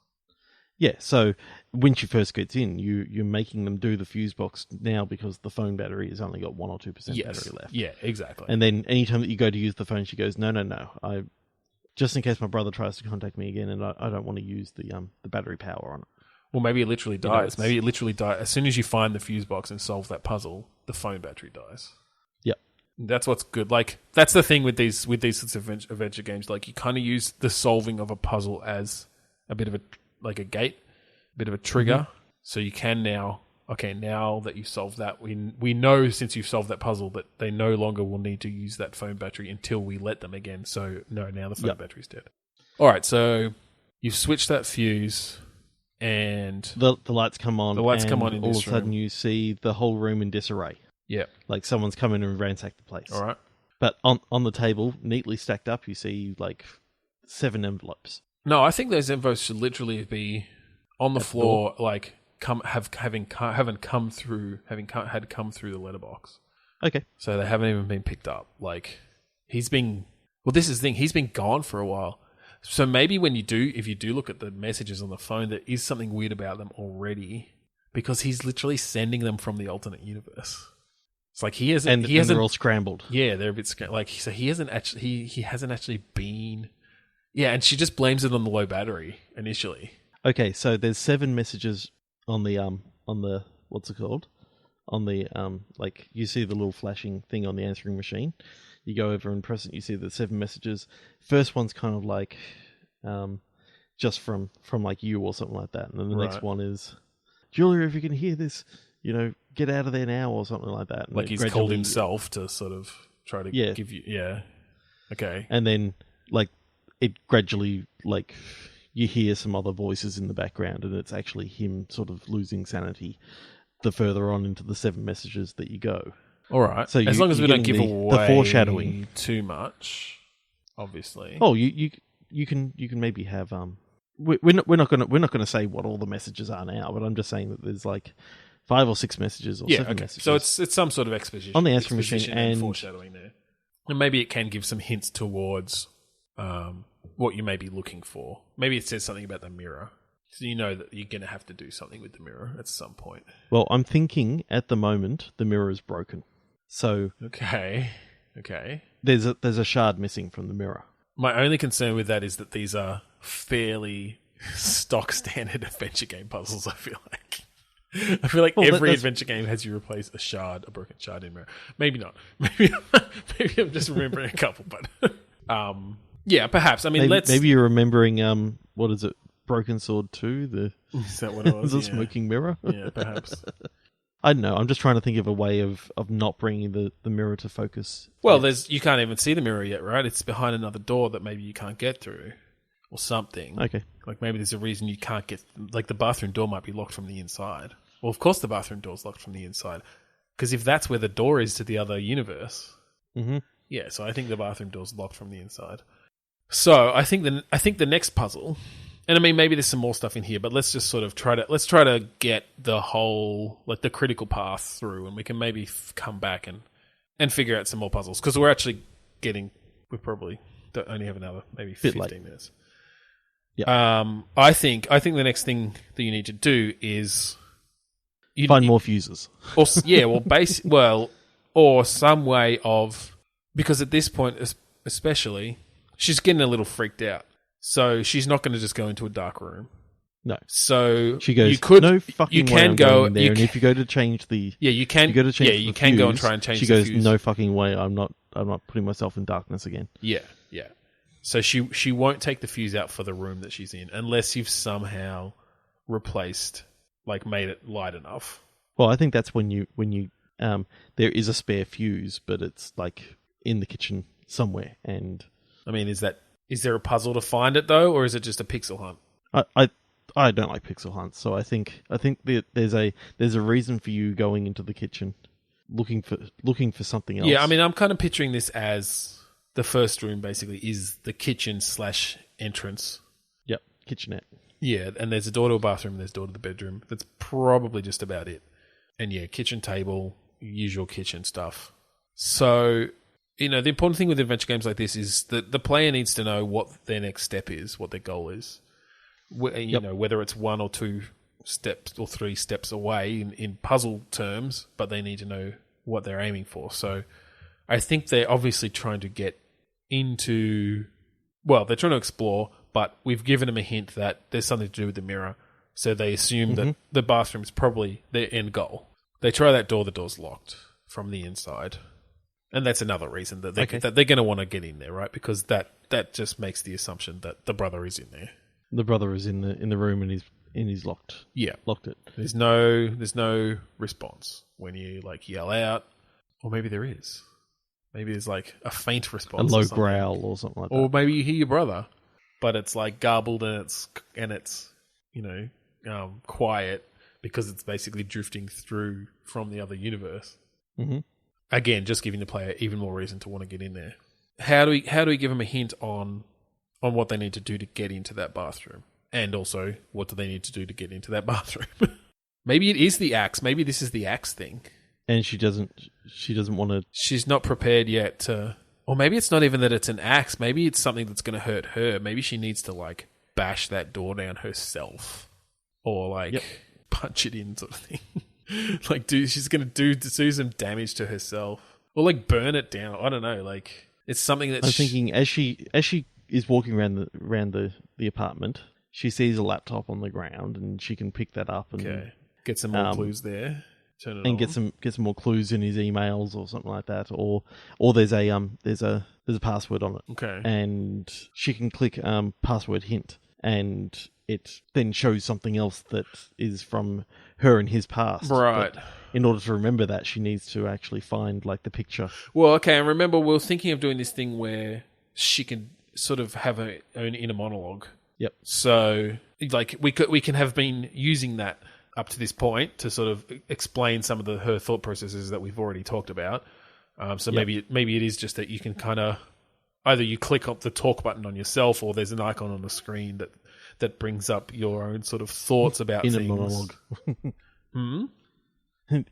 A: Yeah, so when she first gets in, you're making them do the fuse box now because the phone battery has only got 1 or 2% battery left.
B: Yeah, exactly.
A: And then anytime that you go to use the phone, she goes, No. Just in case my brother tries to contact me again, and I don't want to use the battery power on it.
B: Well, maybe it literally dies. Maybe it literally dies. As soon as you find the fuse box and solve that puzzle, the phone battery dies.
A: Yep.
B: That's what's good. Like, that's the thing with these sorts of adventure games. Like, you kind of use the solving of a puzzle as a bit of a gate, a bit of a trigger. Mm-hmm. So you can now that you've solved that, we know since you've solved that puzzle that they no longer will need to use that phone battery until we let them again. So, no, now the phone battery's dead. All right, so you've switched that fuse... And
A: the lights come on.
B: The lights come on in
A: all
B: this
A: of a sudden
B: room.
A: you see the whole room in disarray.
B: Yeah.
A: Like someone's come in and ransacked the place.
B: All right.
A: But on the table, neatly stacked up, you see like 7 envelopes.
B: No, I think those envelopes should literally be on the floor, like having come through the letterbox.
A: Okay.
B: So they haven't even been picked up. Like this is the thing. He's been gone for a while. So maybe if you do look at the messages on the phone, there is something weird about them already because he's literally sending them from the alternate universe. It's like he hasn't.
A: They're all scrambled.
B: Yeah, they're a bit like so. He hasn't actually been. Yeah, and she just blames it on the low battery initially.
A: Okay, so there's 7 messages on the what's it called? On the like you see the little flashing thing on the answering machine. You go over and press it, you see the 7 messages. First one's kind of like just from like you or something like that. And then the next one is, "Julia, if you can hear this, get out of there now," or something like that. And
B: like he's called himself to sort of try to give you... Yeah. Okay.
A: And then like it gradually, like you hear some other voices in the background and it's actually him sort of losing sanity the further on into the 7 messages that you go.
B: All right. So as long as we don't give away
A: the foreshadowing
B: too much, obviously.
A: Oh, you can maybe have we're not gonna say what all the messages are now, but I'm just saying that there's like 5 or 6 messages or 7 messages.
B: So it's some sort of exposition
A: on the answering machine and
B: foreshadowing there, and maybe it can give some hints towards what you may be looking for. Maybe it says something about the mirror. So you know that you're going to have to do something with the mirror at some point.
A: Well, I'm thinking at the moment the mirror is broken. So
B: okay.
A: There's a shard missing from the mirror.
B: My only concern with that is that these are fairly stock standard adventure game puzzles. I feel like every adventure game has you replace a broken shard in mirror. Maybe not. Maybe I'm just remembering a couple, but yeah, perhaps. I mean,
A: maybe you're remembering what is it? Broken Sword 2?
B: Is that what it was?
A: The smoking mirror?
B: Yeah, perhaps.
A: I don't know. I'm just trying to think of a way of not bringing the mirror to focus.
B: Well, you can't even see the mirror yet, right? It's behind another door that maybe you can't get through or something.
A: Okay.
B: Like maybe there's a reason you can't get... Like the bathroom door might be locked from the inside. Well, of course the bathroom door's locked from the inside. Because if that's where the door is to the other universe...
A: Mm-hmm.
B: Yeah, so I think the bathroom door's locked from the inside. So I think the next puzzle... And I mean, maybe there's some more stuff in here, but let's just sort of try to get the whole, like the critical path through, and we can maybe come back and figure out some more puzzles because we probably don't only have another maybe 15 minutes.
A: Yeah.
B: I think the next thing that you need to do is
A: find more fuses.
B: Or some way of, because at this point especially, she's getting a little freaked out. So she's not going to just go into a dark room.
A: No.
B: So
A: she goes, "No fucking way I'm going there." And if you go to change the
B: you can go and try and change.
A: She goes, "No fucking way! I'm not putting myself in darkness again."
B: Yeah. So she won't take the fuse out for the room that she's in unless you've somehow replaced, like made it light enough.
A: Well, I think that's when you there is a spare fuse, but it's like in the kitchen somewhere. And
B: I mean, is there a puzzle to find it though, or is it just a pixel hunt?
A: I don't like pixel hunts, so I think there's a reason for you going into the kitchen looking for something else.
B: Yeah, I mean, I'm kind of picturing this as the first room basically is the kitchen / entrance.
A: Yep, kitchenette.
B: Yeah, and there's a door to a bathroom and there's a door to the bedroom. That's probably just about it. And yeah, kitchen table, usual kitchen stuff. So, the important thing with adventure games like this is that the player needs to know what their next step is, what their goal is. Whether it's 1 or 2 steps or 3 steps away in puzzle terms, but they need to know what they're aiming for. So I think they're obviously trying to get into... Well, they're trying to explore, but we've given them a hint that there's something to do with the mirror. So they assume that the bathroom is probably their end goal. They try that door, the door's locked from the inside. And that's another reason that they're going to want to get in there, right? Because that just makes the assumption that the brother is in there.
A: The brother is in the room and he's locked.
B: Yeah,
A: locked it.
B: There's no response when you like yell out, or maybe there is. Maybe there's like a faint response,
A: a low growl or something like that.
B: Or maybe you hear your brother, but it's like garbled and it's quiet because it's basically drifting through from the other universe.
A: Mm-hmm.
B: Again, just giving the player even more reason to want to get in there. How do we give them a hint on what they need to do to get into that bathroom? And also, what do they need to do to get into that bathroom? Maybe it is the axe. Maybe this is the axe thing.
A: And she doesn't want to...
B: She's not prepared yet to... Or maybe it's not even that it's an axe. Maybe it's something that's going to hurt her. Maybe she needs to, like, bash that door down herself. Or, like, punch it in sort of thing. Like, she's going to do some damage to herself. Or, like, burn it down. I don't know. Like, it's something that...
A: I'm thinking, as she is walking around the apartment, she sees a laptop on the ground and she can pick that up and
B: get some more clues there. Turn it
A: and
B: on.
A: get some more clues in his emails or something like that, or there's a password on it.
B: Okay,
A: and she can click password hint, and it then shows something else that is from her and his past.
B: Right.
A: But in order to remember that, she needs to actually find like the picture.
B: Well, okay, and remember we were thinking of doing this thing where she can sort of have her own inner monologue.
A: Yep.
B: So, like, we can have been using that up to this point to sort of explain some of her thought processes that we've already talked about. Maybe it is just that you can kind of either you click up the talk button on yourself, or there's an icon on the screen that brings up your own sort of thoughts about
A: inner
B: things.
A: Monologue.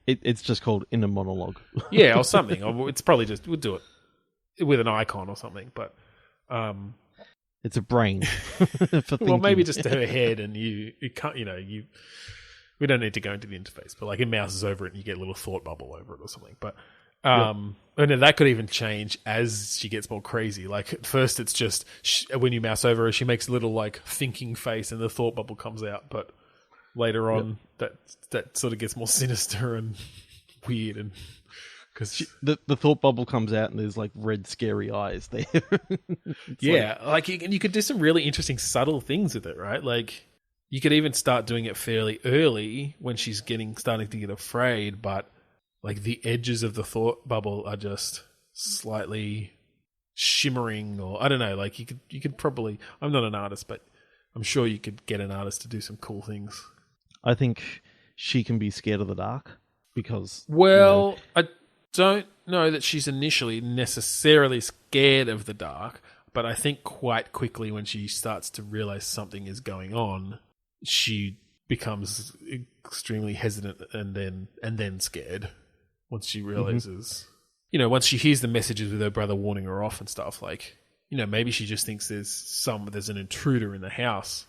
A: It's just called inner monologue.
B: Yeah, or something. Or it's probably just we'll do it with an icon or something, but.
A: It's a brain. For
B: well, maybe just to her head, and you can't, we don't need to go into the interface, but like it mouses over it and you get a little thought bubble over it or something. But and then that could even change as she gets more crazy. Like at first it's just when you mouse over her, she makes a little like thinking face and the thought bubble comes out. But later on, that sort of gets more sinister and weird, and because
A: the thought bubble comes out and there's like red scary eyes there.
B: You could do some really interesting subtle things with it, right? Like you could even start doing it fairly early when she's starting to get afraid, but like the edges of the thought bubble are just slightly shimmering, or I don't know. Like you could probably. I'm not an artist, but I'm sure you could get an artist to do some cool things.
A: I think she can be scared of the dark because.
B: Well, I don't know that she's initially necessarily scared of the dark, but I think quite quickly when she starts to realize something is going on, she becomes extremely hesitant and then scared once she realizes, once she hears the messages with her brother warning her off and stuff, like, maybe she just thinks there's an intruder in the house,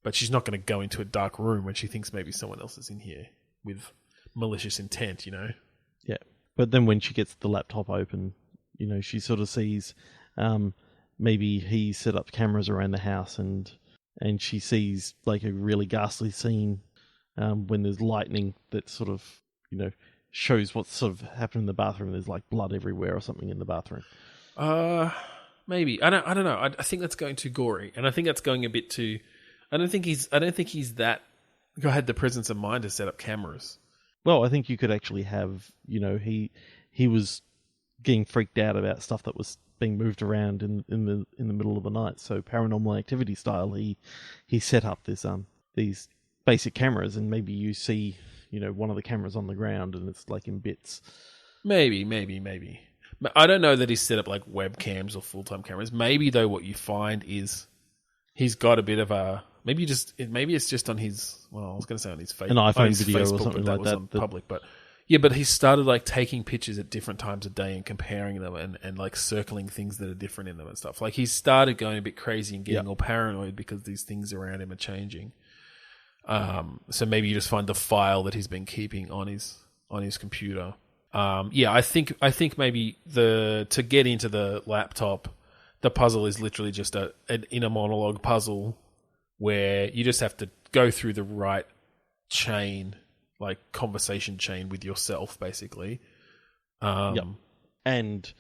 B: but she's not going to go into a dark room when she thinks maybe someone else is in here with malicious intent,
A: Yeah. But then when she gets the laptop open, she sort of sees maybe he set up cameras around the house and she sees like a really ghastly scene when there's lightning that sort of, shows what's sort of happened in the bathroom. There's like blood everywhere or something in the bathroom.
B: Maybe. I don't know. I think that's going too gory, and I think that's going a bit too. I don't think he's that guy had the presence of mind to set up cameras.
A: Well, I think you could actually have, he was getting freaked out about stuff that was being moved around in the middle of the night. So Paranormal Activity style, he set up these basic cameras, and maybe you see, one of the cameras on the ground, and it's like in bits.
B: Maybe. I don't know that he's set up like webcams or full-time cameras. Maybe though, what you find is he's got a bit of a maybe it's just on his. Well, I was going to say on his
A: an iPhone video
B: Facebook,
A: or something
B: but
A: like
B: was
A: that.
B: on public, but. Yeah, but he started like taking pictures at different times of day and comparing them and like circling things that are different in them and stuff. Like he started going a bit crazy and getting all paranoid because these things around him are changing. So maybe you just find the file that he's been keeping on his computer. I think maybe to get into the laptop, the puzzle is literally just an inner monologue puzzle where you just have to go through the right chain, like conversation chain with yourself, basically.
A: And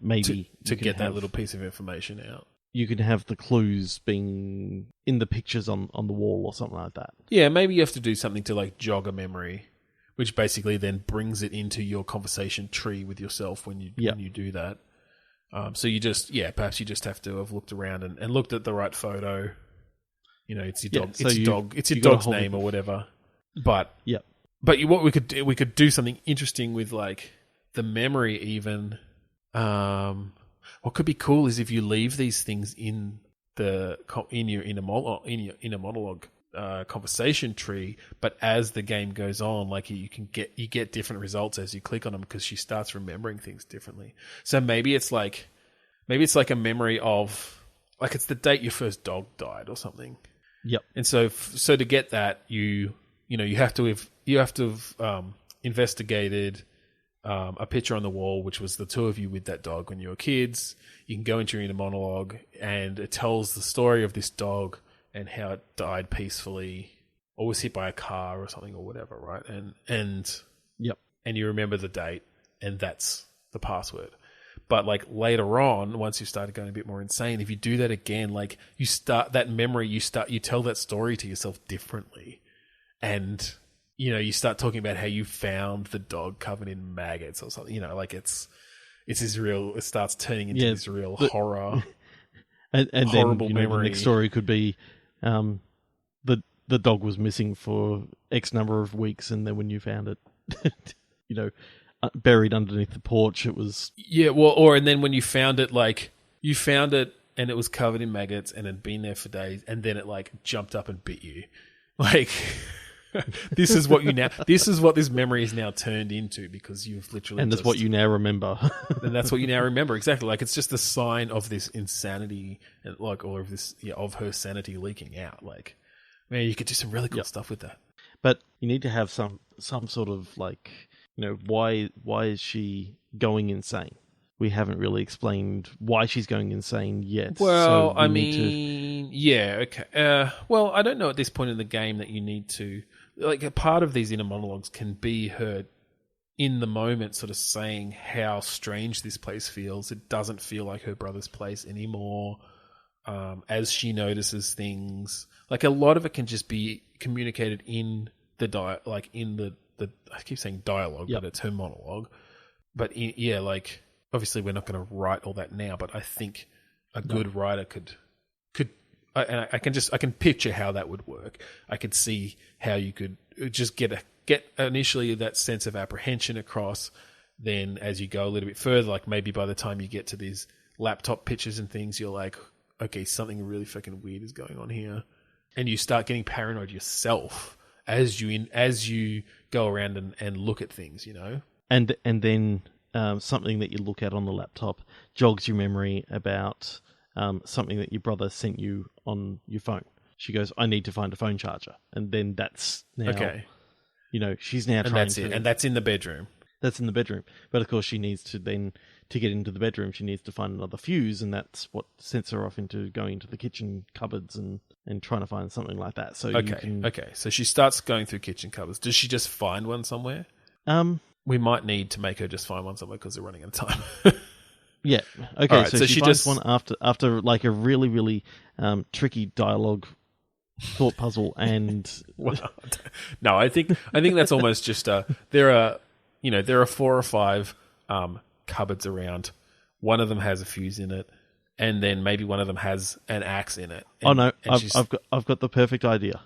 A: maybe
B: to get that little piece of information out.
A: You can have the clues being in the pictures on the wall or something like that.
B: Yeah, maybe you have to do something to like jog a memory, which basically then brings it into your conversation tree with yourself when you do that. So you just perhaps you just have to have looked around and looked at the right photo. It's your dog. It's your dog's name or whatever. But what we could do something interesting with like the memory even. What could be cool is if you leave these things in your inner monologue conversation tree, but as the game goes on, like you get different results as you click on them because she starts remembering things differently. So maybe it's like a memory of like it's the date your first dog died or something.
A: Yep.
B: And so to get that you have to have investigated a picture on the wall, which was the two of you with that dog when you were kids. You can go into your inner monologue, and it tells the story of this dog and how it died peacefully, or was hit by a car or something or whatever, right? And you remember the date, and that's the password. But like later on, once you started going a bit more insane, if you do that again, like you start that memory, you tell that story to yourself differently, and you start talking about how you found the dog covered in maggots or something. Like it's this real. It starts turning into this real horror,
A: and
B: horrible
A: then,
B: memory.
A: The next story could be, the dog was missing for X number of weeks, and then when you found it, buried underneath the porch, it was
B: and then when you found it, like you found it and it was covered in maggots and had been there for days, and then it like jumped up and bit you, like. This is what this memory is now turned into because you've literally
A: that's what you now remember.
B: And that's what you now remember, exactly. Like it's just a sign of this insanity and of her sanity leaking out. Like, man, you could do some really cool stuff with that.
A: But you need to have some sort of like, why is she going insane? We haven't really explained why she's going insane yet.
B: Well,
A: so
B: okay. Well, I don't know at this point in the game that you need to. Like, a part of these inner monologues can be her in the moment sort of saying how strange this place feels. It doesn't feel like her brother's place anymore. As she notices things. Like, a lot of it can just be communicated in the I keep saying dialogue, but it's her monologue. But obviously we're not going to write all that now, but I think a good writer could I can picture how that would work. I could see how you could just get initially that sense of apprehension across. Then as you go a little bit further, like maybe by the time you get to these laptop pictures and things, you're like, okay, something really fucking weird is going on here. And you start getting paranoid yourself as you go around and look at things,
A: And then something that you look at on the laptop jogs your memory about something that your brother sent you on your phone. She goes, I need to find a phone charger. And then that's now,
B: okay.
A: She's now trying to...
B: And that's in the bedroom.
A: That's in the bedroom. But of course she needs to then, to get into the bedroom, she needs to find another fuse, and that's what sends her off into going into the kitchen cupboards and trying to find something like that. So
B: Okay, so she starts going through kitchen cupboards. Does she just find one somewhere? We might need to make her just find one somewhere because they're running out of time.
A: Yeah. Okay.
B: Right,
A: so she finds one after like a really, really tricky dialogue thought puzzle and
B: Well, no, I think that's almost just there are 4 or 5 cupboards around. One of them has a fuse in it, and then maybe one of them has an axe in it.
A: oh no, I've got the perfect idea.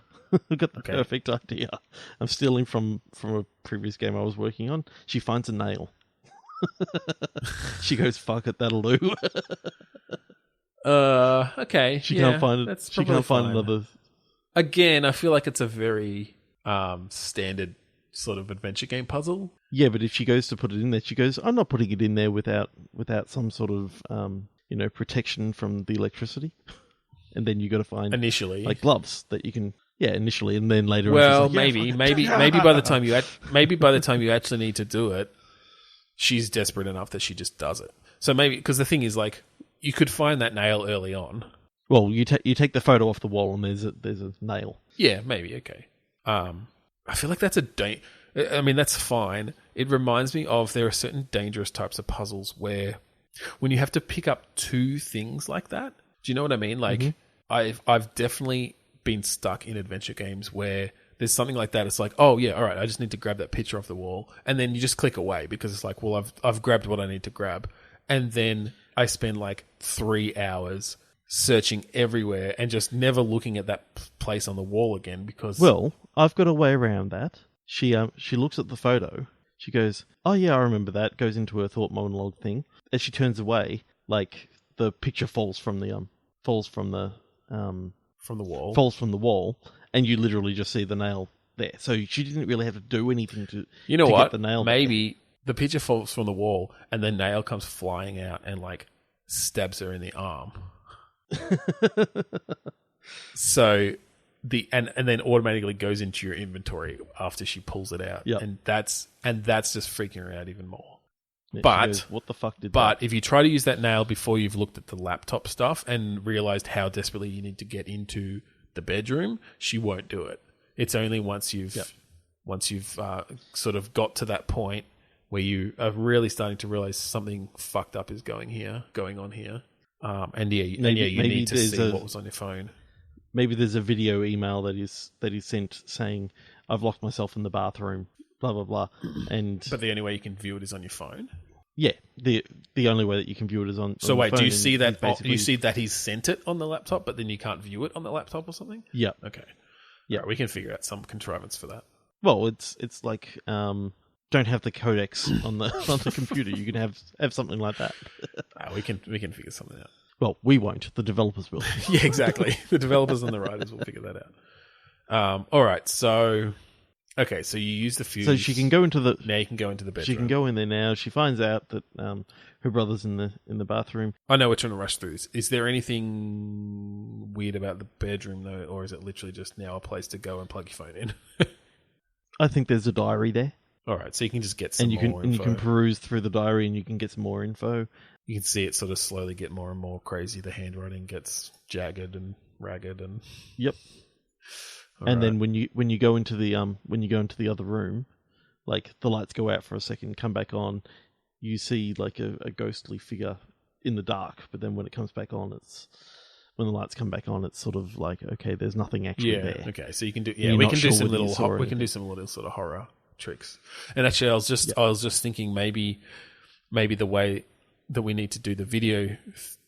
A: I've got the perfect idea. I'm stealing from a previous game I was working on. She finds a nail. She goes, "Fuck it, that'll do."
B: Okay.
A: She can't find it. She can't find another.
B: Again, I feel like it's a very standard sort of adventure game puzzle.
A: Yeah, but if she goes to put it in there, she goes, "I'm not putting it in there without some sort of protection from the electricity." And then you got to find
B: initially
A: like gloves that you can. Yeah, initially, and then later.
B: Well,
A: on,
B: maybe by the time you actually need to do it, she's desperate enough that she just does it. So maybe because the thing is, like, you could find that nail early on.
A: Well, you take the photo off the wall, and there's a nail.
B: Yeah, maybe okay. I feel like that's that's fine. It reminds me of there are certain dangerous types of puzzles where when you have to pick up 2 things like that. Do you know what I mean? Like, I've definitely been stuck in adventure games where there's something like that. It's like, oh yeah, all right, I just need to grab that picture off the wall, and then you just click away because it's like, well, I've grabbed what I need to grab, and then I spend like 3 hours searching everywhere and just never looking at that place on the wall again because.
A: Well, I've got a way around that. She looks at the photo. She goes, "Oh yeah, I remember that." Goes into her thought monologue thing. As she turns away, like the picture falls from the
B: wall.
A: Falls from the wall, and you literally just see the nail there. So she didn't really have to do anything to.
B: You know
A: to
B: what?
A: Get the nail.
B: Maybe the picture falls from the wall, and the nail comes flying out and like stabs her in the arm. So and then automatically goes into your inventory after she pulls it out.
A: Yep.
B: And that's just freaking her out even more.
A: Yeah,
B: but
A: goes, what the fuck did?
B: But if you try to use that nail before you've looked at the laptop stuff and realized how desperately you need to get into the bedroom, she won't do it. It's only once you've sort of got to that point where you are really starting to realize something fucked up is going on here. You need to see what was on your phone.
A: Maybe there's a video email that is sent saying, "I've locked myself in the bathroom." Blah blah blah. But
B: the only way you can view it is on your phone.
A: Yeah, the only way that you can view it is on.
B: So
A: on
B: wait,
A: the phone.
B: Do you see that? You see that he's sent it on the laptop, but then you can't view it on the laptop or something?
A: Yeah.
B: Okay. Yeah, we can figure out some contrivance for that.
A: Well, it's like don't have the codecs on the computer. You can have something like that.
B: We can figure something out.
A: Well, we won't. The developers will.
B: Yeah, exactly. The developers and the writers will figure that out. All right. So, okay. So you use the fuse.
A: So she can go into the.
B: Now you can go into the bedroom.
A: She can go in there now. She finds out that her brother's in the bathroom.
B: I know we're trying to rush through this. Is there anything weird about the bedroom though, or is it literally just now a place to go and plug your phone in?
A: I think there's a diary there.
B: All right, so you can just get some
A: more info. And you can peruse through the diary and you can get some more info.
B: You can see it sort of slowly get more and more crazy. The handwriting gets jagged and ragged and...
A: Yep. Then when you go into the other room, like the lights go out for a second, come back on, you see like a ghostly figure in the dark, but then when it comes back on, when the lights come back on, it's sort of like, okay, there's nothing actually there.
B: Okay, so you can do we can do some little sort of horror tricks. And actually I was just thinking maybe the way that we need to do the video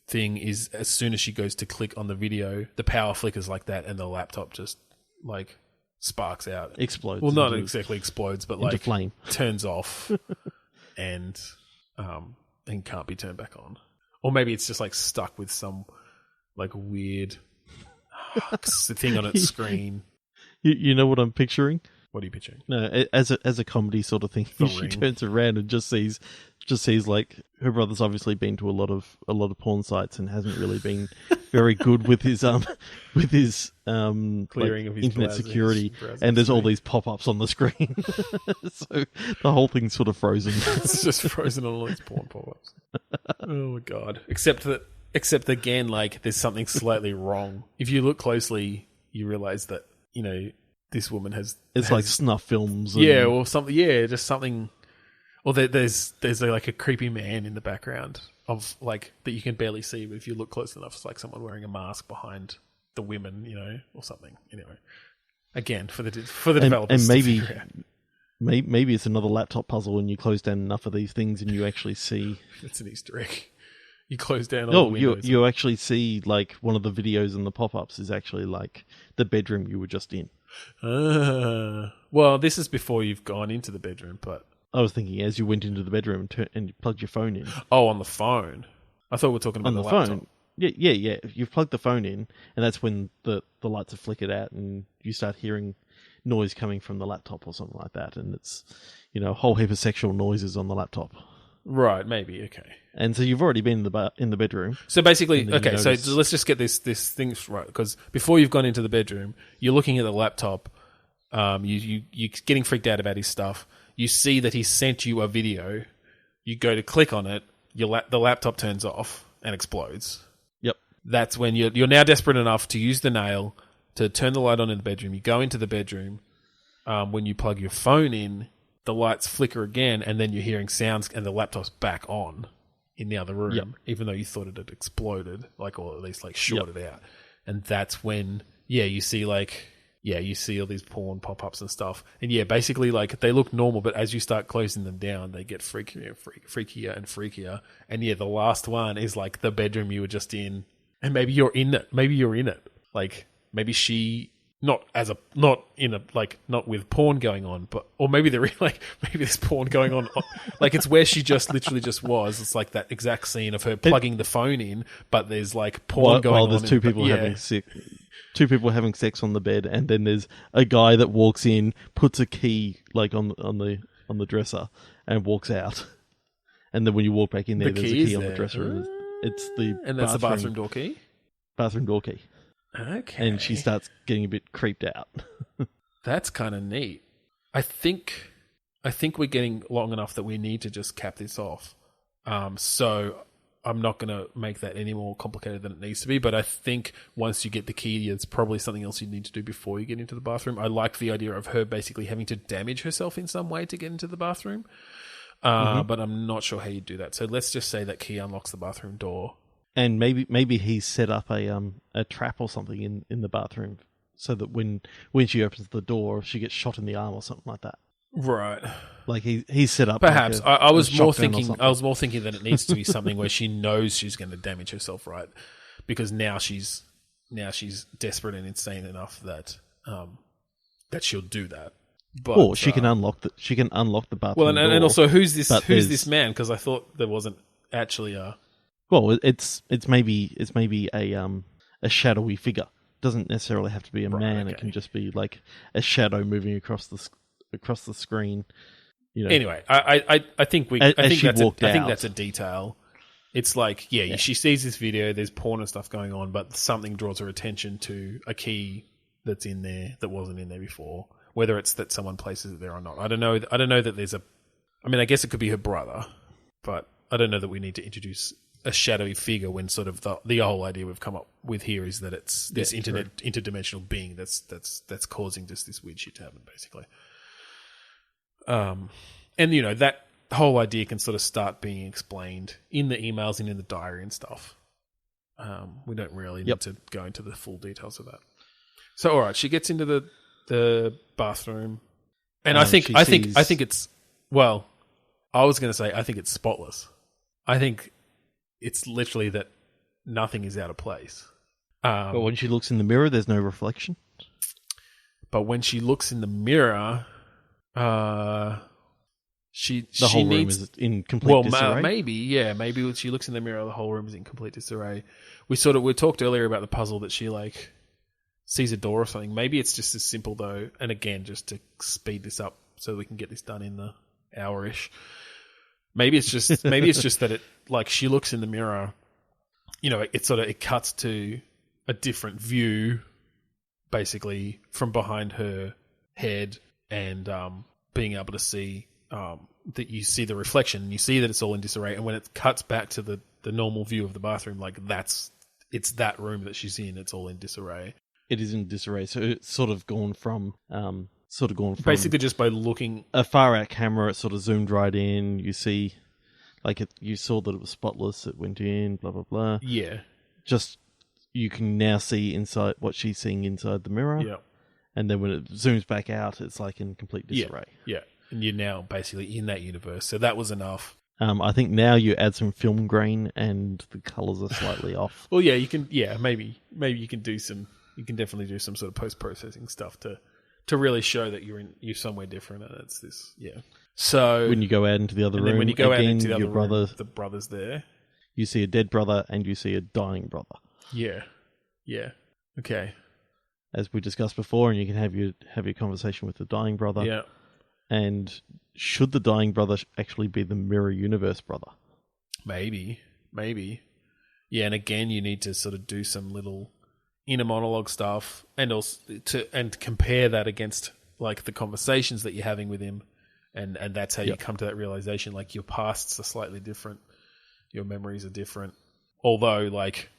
B: thing is as soon as she goes to click on the video, the power flickers like that and the laptop just like sparks out.
A: Explodes.
B: Well, not exactly explodes, but like
A: flame.
B: Turns off and can't be turned back on. Or maybe it's just like stuck with some like weird thing on its screen.
A: You know what I'm picturing?
B: What are you picturing?
A: No, as a comedy sort of thing. She turns around and just sees like her brother's obviously been to a lot of porn sites and hasn't really been very good with his clearing
B: like
A: of his internet security, and there's all these pop-ups on the screen. So the whole thing's sort of frozen.
B: It's just frozen on all these porn pop-ups. Oh my god! Except again, like there's something slightly wrong. If you look closely, you realize that this woman has
A: like snuff films.
B: Or something. Yeah, just something. Or there's like a creepy man in the background of like that you can barely see, but if you look close enough, it's like someone wearing a mask behind the women, or something. Anyway, again, for the developers,
A: and maybe
B: to figure out.
A: maybe it's another laptop puzzle, and you close down enough of these things, and you actually see.
B: It's an Easter egg. You close down all the windows.
A: you actually see like one of the videos and the pop-ups is actually like the bedroom you were just in.
B: Well, this is before you've gone into the bedroom, but
A: I was thinking as you went into the bedroom and you plugged your phone in.
B: Oh, on the phone. I thought we were talking about
A: on the
B: laptop.
A: phone. Yeah. You've plugged the phone in, and that's when the lights are flickered out, and you start hearing noise coming from the laptop or something like that, and it's a whole heap of sexual noises on the laptop.
B: Right, maybe, okay.
A: And so you've already been in the bedroom.
B: So basically, okay, so let's just get this thing right, because before you've gone into the bedroom, you're looking at the laptop, you're getting freaked out about his stuff, you see that he sent you a video, you go to click on it, the laptop turns off and explodes.
A: Yep.
B: That's when you're now desperate enough to use the nail to turn the light on in the bedroom. You go into the bedroom, when you plug your phone in, the lights flicker again, and then you're hearing sounds, and the laptop's back on in the other room, even though you thought it had exploded, or at least shorted out. And that's when, you see you see all these porn pop-ups and stuff. And basically they look normal, but as you start closing them down, they get freakier and freakier. And the last one is the bedroom you were just in, and maybe you're in it. Maybe she. Not with porn going on, or maybe maybe there's porn going on. It's where she literally just was. It's like that exact scene of her plugging the phone in, but there's porn going on.
A: While there's two people having sex on the bed, and then there's a guy that walks in, puts a key on the dresser, and walks out. And then when you walk back in there, there's a key on the dresser. It's
B: that's the bathroom door key.
A: Bathroom door key.
B: Okay.
A: And she starts getting a bit creeped out.
B: That's kind of neat. I think we're getting long enough that we need to just cap this off. So I'm not going to make that any more complicated than it needs to be. But I think once you get the key, it's probably something else you need to do before you get into the bathroom. I like the idea of her basically having to damage herself in some way to get into the bathroom. But I'm not sure how you do that. So let's just say that key unlocks the bathroom door.
A: And maybe he's set up a trap or something in the bathroom, so that when she opens the door, she gets shot in the arm or something like that.
B: Right.
A: He's set up.
B: Perhaps I was more thinking that it needs to be something where she knows she's going to damage herself, right? Because now she's desperate and insane enough that she'll do that. But,
A: or she can unlock the bathroom.
B: Well,
A: door,
B: and also who's this man? Because I thought there wasn't actually a.
A: Well, it's maybe a shadowy figure. It doesn't necessarily have to be a man. Okay. It can just be a shadow moving across the screen.
B: Anyway, I think that's a detail. It's she sees this video. There's porn and stuff going on, but something draws her attention to a key that's in there that wasn't in there before. Whether it's that someone places it there or not, I don't know. I don't know that there's a. I mean, I guess it could be her brother, but I don't know that we need to introduce a shadowy figure when sort of the whole idea we've come up with here is that it's this interdimensional being that's causing just this weird shit to happen, basically. And that whole idea can sort of start being explained in the emails and in the diary and stuff. We don't really need to go into the full details of that. So, all right, she gets into the bathroom, and I think it's well. I was going to say I think it's spotless. I think it's literally that nothing is out of place.
A: But when she looks in the mirror, there's no reflection.
B: But when she looks in the mirror, the
A: whole room is in complete disarray.
B: Maybe when she looks in the mirror, the whole room is in complete disarray. We talked earlier about the puzzle that she sees a door or something. Maybe it's just as simple though. And again, just to speed this up so we can get this done in the hour-ish. Maybe it's just that it she looks in the mirror, it cuts to a different view, basically from behind her head, and being able to see that you see the reflection and you see that it's all in disarray. And when it cuts back to the normal view of the bathroom, it's that room that she's in. It's all in disarray.
A: It is in disarray. So it's sort of gone from
B: basically just by looking
A: a far out camera. It sort of zoomed right in. You see, you saw that it was spotless. It went in, blah blah blah.
B: Yeah,
A: just you can now see inside what she's seeing inside the mirror.
B: Yeah.
A: And then when it zooms back out, it's like in complete disarray.
B: Yeah. And you're now basically in that universe. So that was enough.
A: I think now you add some film grain and the colours are slightly off.
B: Well, yeah, you can. Yeah, maybe you can do some. You can definitely do some sort of post-processing stuff to really show that you're somewhere different, and it's this. Yeah. So
A: when you go out into the other
B: and
A: room,
B: then when you go out
A: again,
B: into the other
A: your brother,
B: room, the brother's there.
A: You see a dead brother and you see a dying brother.
B: Yeah. Yeah. Okay.
A: As we discussed before, and you can have your conversation with the dying brother.
B: Yeah.
A: And should the dying brother actually be the mirror universe brother?
B: Maybe. Yeah, and again, you need to sort of do some little inner monologue stuff, and also and compare that against like the conversations that you're having with him, and that's how you come to that realization. Like your pasts are slightly different, your memories are different. Although, like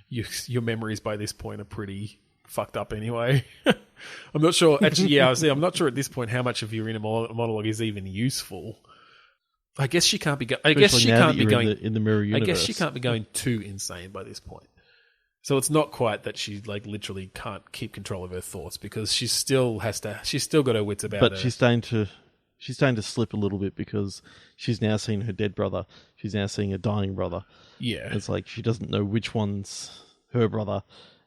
B: your memories by this point are pretty fucked up anyway. I'm not sure. Actually, I'm not sure at this point how much of your inner monologue is even useful. I guess she can't be. I guess she can't be going
A: in the mirror universe.
B: I guess she can't be going too insane by this point. So it's not quite that she like literally can't keep control of her thoughts, because she still has to. She's still got her wits about her.
A: But she's starting to slip a little bit, because she's now seen her dead brother. She's now seeing a dying brother.
B: Yeah,
A: it's like she doesn't know which one's her brother,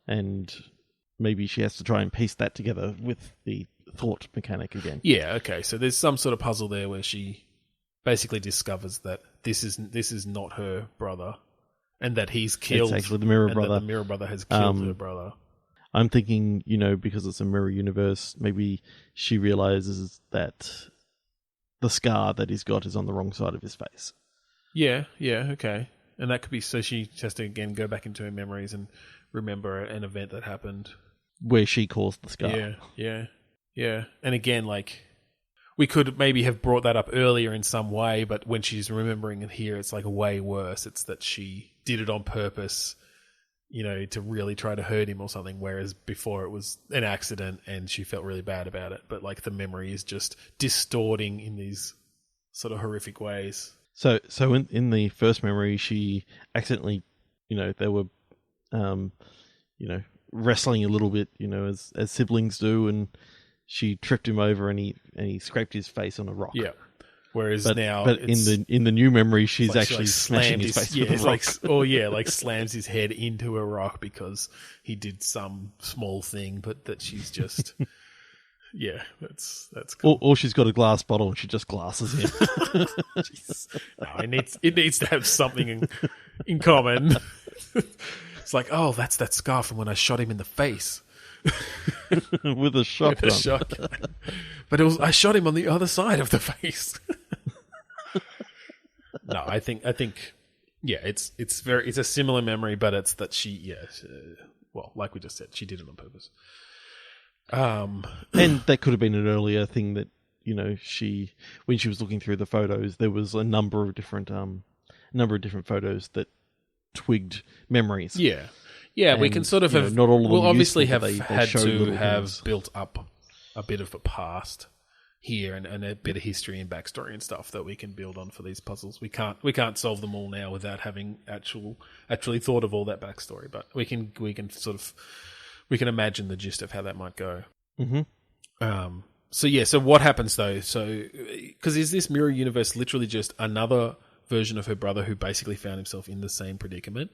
A: and maybe she has to try and piece that together with the thought mechanic again.
B: Yeah, okay. So there's some sort of puzzle there where she basically discovers that this is not her brother, and that he's killed.
A: It's actually the mirror brother.
B: That the mirror brother has killed her brother.
A: I'm thinking, because it's a mirror universe, maybe she realizes that the scar that he's got is on the wrong side of his face.
B: Yeah, okay. And that could be, so she has to again go back into her memories and remember an event that happened.
A: Where she caused the scar.
B: Yeah. And again, like, we could maybe have brought that up earlier in some way, but when she's remembering it here, it's like way worse. It's that she did it on purpose, to really try to hurt him or something, whereas before it was an accident and she felt really bad about it. But like the memory is just distorting in these sort of horrific ways.
A: So in the first memory, she accidentally, they were, wrestling a little bit, as siblings do, and she tripped him over and he scraped his face on a rock.
B: Yeah. Whereas now,
A: but in the new memory, she's actually smashing his face with a rock.
B: Like slams his head into a rock because he did some small thing, but that she's just, that's cool.
A: Or she's got a glass bottle and she just glasses him.
B: No, it needs to have something in common. It's like, oh, that's that scar from when I shot him in the face.
A: With a shotgun.
B: But I shot him on the other side of the face. No, I think it's a similar memory, but it's that like we just said, she did it on purpose.
A: And that could have been an earlier thing that, when she was looking through the photos, there was a number of different photos that twigged memories.
B: Yeah, and we can sort of have.
A: Not all of them
B: we'll obviously have
A: they
B: had to have
A: things.
B: Built up a bit of a past here and a bit of history and backstory and stuff that we can build on for these puzzles. We can't solve them all now without having actually thought of all that backstory, but we can imagine the gist of how that might go.
A: Mm-hmm.
B: So what happens though? So because is this mirror universe literally just another version of her brother who basically found himself in the same predicament?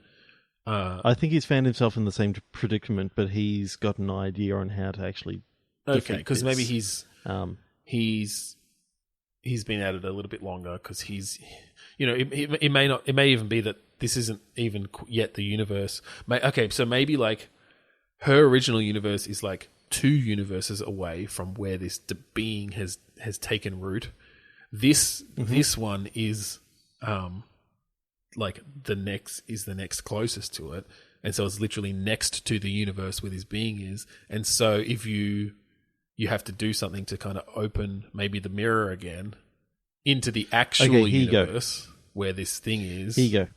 A: I think he's found himself in the same predicament, but he's got an idea on how to actually.
B: Okay, because maybe he's been at it a little bit longer because he's, it may even be that this isn't even yet the universe. Okay, so maybe like her original universe is like 2 universes away from where this being has taken root. This one is like the next closest to it, and so it's literally next to the universe where this being is. And so if you have to do something to kind of open maybe the mirror again into the actual universe where this thing is.
A: Here you go.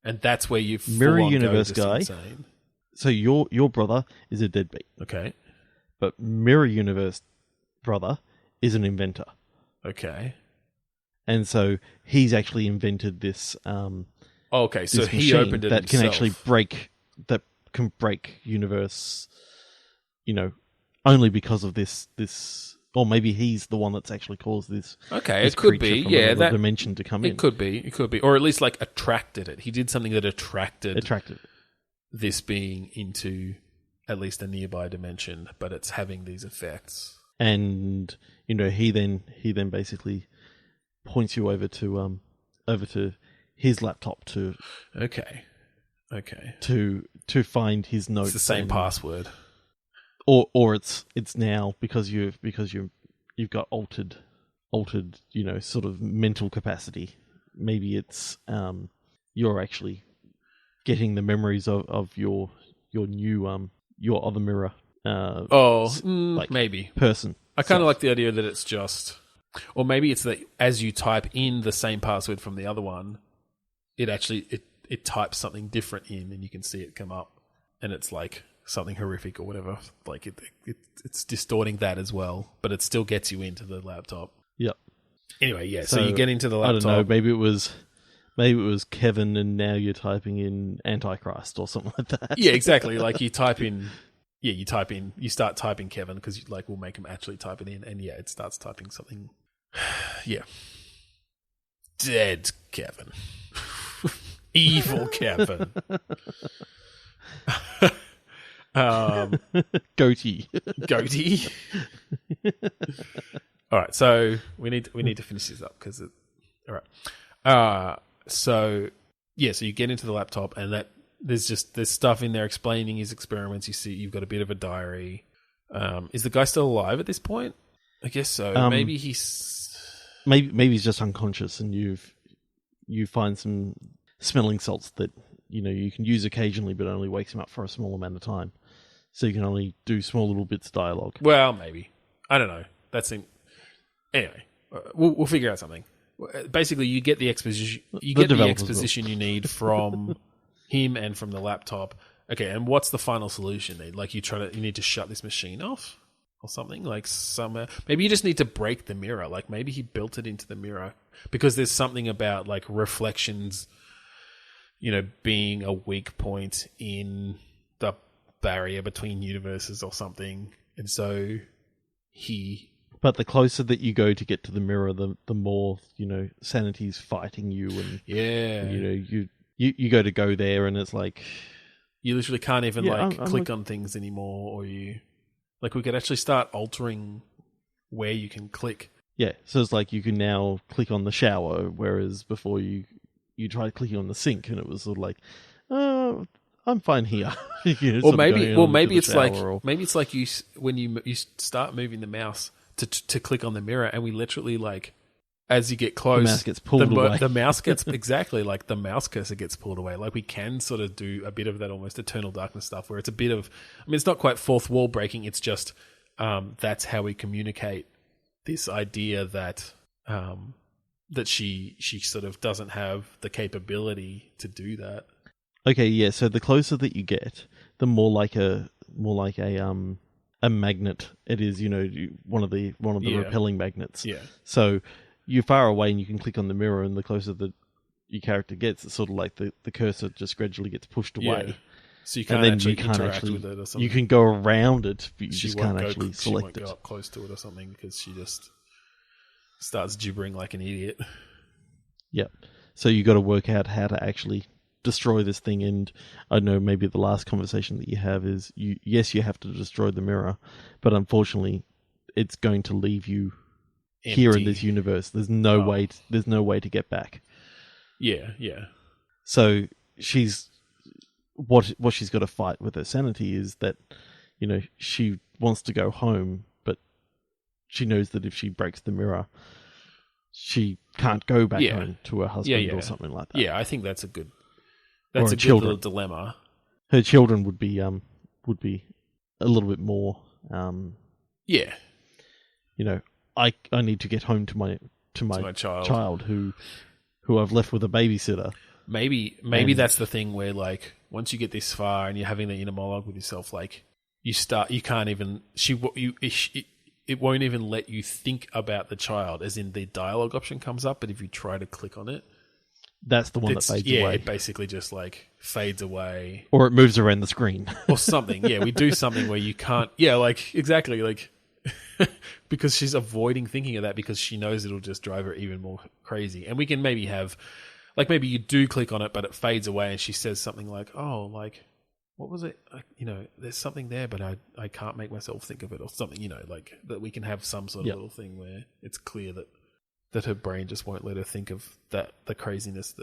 B: And that's where you
A: mirror universe guy.
B: Insane.
A: So your brother is a deadbeat.
B: Okay.
A: But mirror universe brother is an inventor.
B: Okay.
A: And so he's actually invented this.
B: Okay, so
A: this
B: he opened it
A: that
B: himself.
A: can actually break can break universe, only because of this, or maybe he's the one that's actually caused this.
B: Okay,
A: this
B: it could
A: creature
B: be,
A: from
B: yeah,
A: another
B: that
A: dimension to come in.
B: It could be, or at least like attracted it. He did something that attracted this being into at least a nearby dimension, but it's having these effects.
A: And he then basically points you over to his laptop to to find his notes.
B: It's the same password,
A: or it's now because you've got altered sort of mental capacity. Maybe it's you're actually getting the memories of your new your other mirror.
B: Maybe
A: person.
B: I kind of like the idea that it's just, or maybe it's that as you type in the same password from the other one, it actually it types something different in, and you can see it come up, and it's like something horrific or whatever. Like it's distorting that as well, but it still gets you into the laptop.
A: Yep.
B: Anyway, yeah. So you get into the laptop.
A: I don't know. Maybe it was Kevin, and now you're typing in Antichrist or something like that.
B: Yeah, exactly. Like you type in. Yeah, you start typing Kevin because we'll make him actually type it in, and yeah, it starts typing something. Yeah, dead Kevin, evil Kevin,
A: goatee.
B: All right, so we need to finish this up because all right. So you get into the laptop, and there's stuff in there explaining his experiments. You see, you've got a bit of a diary. Is the guy still alive at this point? I guess so. Maybe
A: he's just unconscious, and you find some smelling salts that you can use occasionally, but only wakes him up for a small amount of time. So you can only do small little bits of dialogue.
B: Well, maybe, I don't know. Anyway. We'll figure out something. Basically, you get the exposition. You get the exposition you need from him and from the laptop. Okay, and what's the final solution? Like you need to shut this machine off or something. Like somewhere, maybe you just need to break the mirror. Like maybe he built it into the mirror because there's something about like reflections, being a weak point in the barrier between universes or something. And so But
A: the closer that you go to get to the mirror, the more sanity's fighting you, and you go there, and it's like
B: you literally can't even click on things anymore, or we could actually start altering where you can click.
A: Yeah, so it's like you can now click on the shower, whereas before you tried clicking on the sink, and it was sort of like, I'm fine here.
B: Or maybe it's like you when you start moving the mouse to click on the mirror, and we literally as you get close,
A: the mouse gets pulled away.
B: The mouse gets exactly like the mouse cursor gets pulled away. Like we can sort of do a bit of that almost Eternal Darkness stuff, where it's a bit of, it's not quite fourth wall breaking. It's just that's how we communicate this idea that that she sort of doesn't have the capability to do that.
A: Okay, yeah. So the closer that you get, the more like a magnet it is. One of the repelling magnets.
B: Yeah.
A: So you're far away, and you can click on the mirror, and the closer that your character gets, it's sort of like the cursor just gradually gets pushed away.
B: Yeah. So you can't actually interact with it or something.
A: You can go around it, but you just can't actually select it.
B: She won't go up close to it or something because she just starts gibbering like an idiot.
A: Yep. So you got to work out how to actually destroy this thing, and I know maybe the last conversation that you have is you have to destroy the mirror, but unfortunately it's going to leave you empty here in this universe. There's no way to get back.
B: Yeah.
A: So she's what she's got to fight with her sanity is that she wants to go home, but she knows that if she breaks the mirror, she can't go back home to her husband or something like that.
B: Yeah, I think that's a good little dilemma.
A: Her children would be a little bit more. I need to get home to my child who I've left with a babysitter.
B: Maybe that's the thing where once you get this far and you're having the inner monologue with yourself, it won't even let you think about the child, as in the dialogue option comes up, but if you try to click on it,
A: That's the one that fades away.
B: It basically just like fades away.
A: Or it moves around the screen.
B: Or something. Yeah, we do something where you can't... Yeah, like, exactly. Like, because she's avoiding thinking of that because she knows it'll just drive her even more crazy. And we can maybe have... Like, maybe you do click on it, but it fades away and she says something like, oh, like, what was it? There's something there, but I can't make myself think of it or something, like that we can have some sort of little thing where it's clear that her brain just won't let her think of the craziness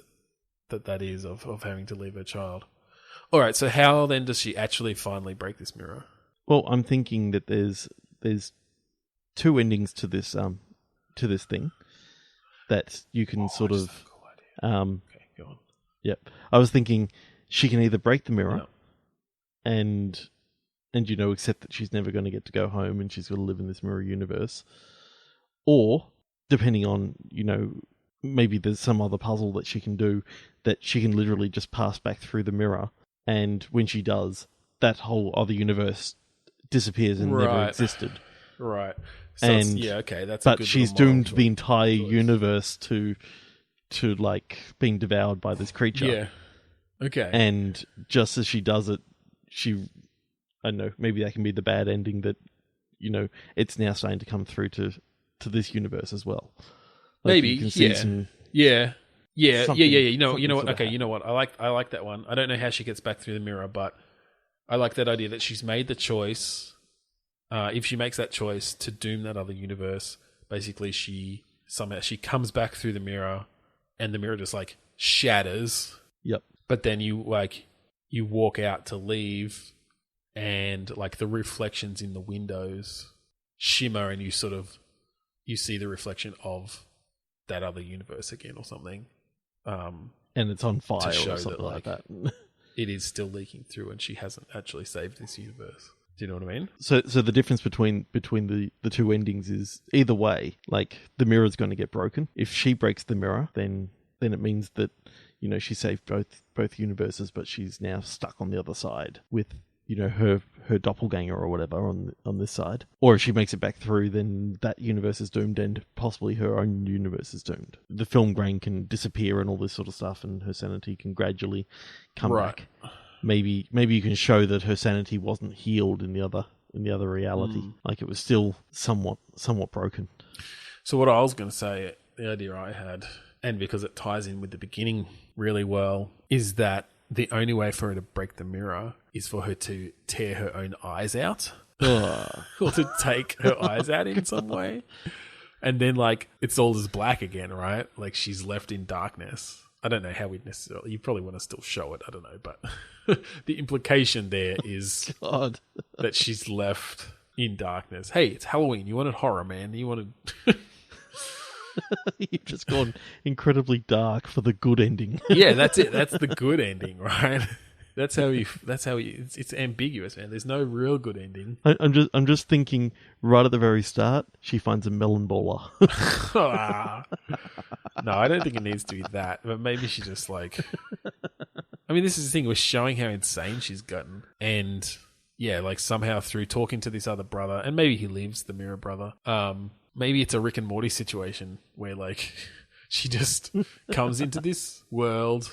B: that is of having to leave her child. All right, so how then does she actually finally break this mirror?
A: Well, I'm thinking that there's two endings to this thing that you can sort of.
B: Cool idea. Okay, go on.
A: Yep, I was thinking she can either break the mirror, and accept that she's never going to get to go home and she's got to live in this mirror universe, or depending on maybe there's some other puzzle that she can do that she can literally just pass back through the mirror, and when she does, that whole other universe disappears and never existed.
B: Right. So that's
A: but she's doomed the entire universe to like being devoured by this creature.
B: Yeah. Okay.
A: And just as she does it, I don't know, maybe that can be the bad ending that it's now starting to come through to this universe as well. Like
B: maybe,
A: you can see
B: yeah. You know what? Okay,
A: happen.
B: you know what? I like that one. I don't know how she gets back through the mirror, but I like that idea that she's made the choice. If she makes that choice to doom that other universe, basically she comes back through the mirror, and the mirror just like shatters.
A: Yep.
B: But then you walk out to leave, and like the reflections in the windows shimmer, and you see the reflection of that other universe again or something.
A: And it's on fire or something like that.
B: It is still leaking through, and she hasn't actually saved this universe. Do you know what I mean?
A: So the difference between the two endings is either way, like the mirror's going to get broken. If she breaks the mirror, then it means that she saved both universes, but she's now stuck on the other side with her doppelganger or whatever on this side. Or if she makes it back through, then that universe is doomed, and possibly her own universe is doomed. The film grain can disappear and all this sort of stuff, and her sanity can gradually come back. Maybe you can show that her sanity wasn't healed in the other reality. Like it was still somewhat broken.
B: So what I was going to say, the idea I had, and because it ties in with the beginning really well, is that the only way for her to break the mirror is for her to tear her own eyes out. Or to take her eyes out in some way. And then like it's all just black again, right? Like she's left in darkness. I don't know how we'd necessarily... You probably want to still show it. I don't know. But the implication there is that she's left in darkness. Hey, it's Halloween. You wanted horror, man. You wanted...
A: You've just gone incredibly dark for the good ending.
B: Yeah, that's it. That's the good ending, right? That's how you. It's ambiguous, man. There's no real good ending.
A: I'm just thinking right at the very start, she finds a melon baller.
B: No, I don't think it needs to be that. But maybe she just like. I mean, this is the thing. We're showing how insane she's gotten, and yeah, like somehow through talking to this other brother, and maybe he lives, the mirror brother. Maybe it's a Rick and Morty situation where like she just comes into this world.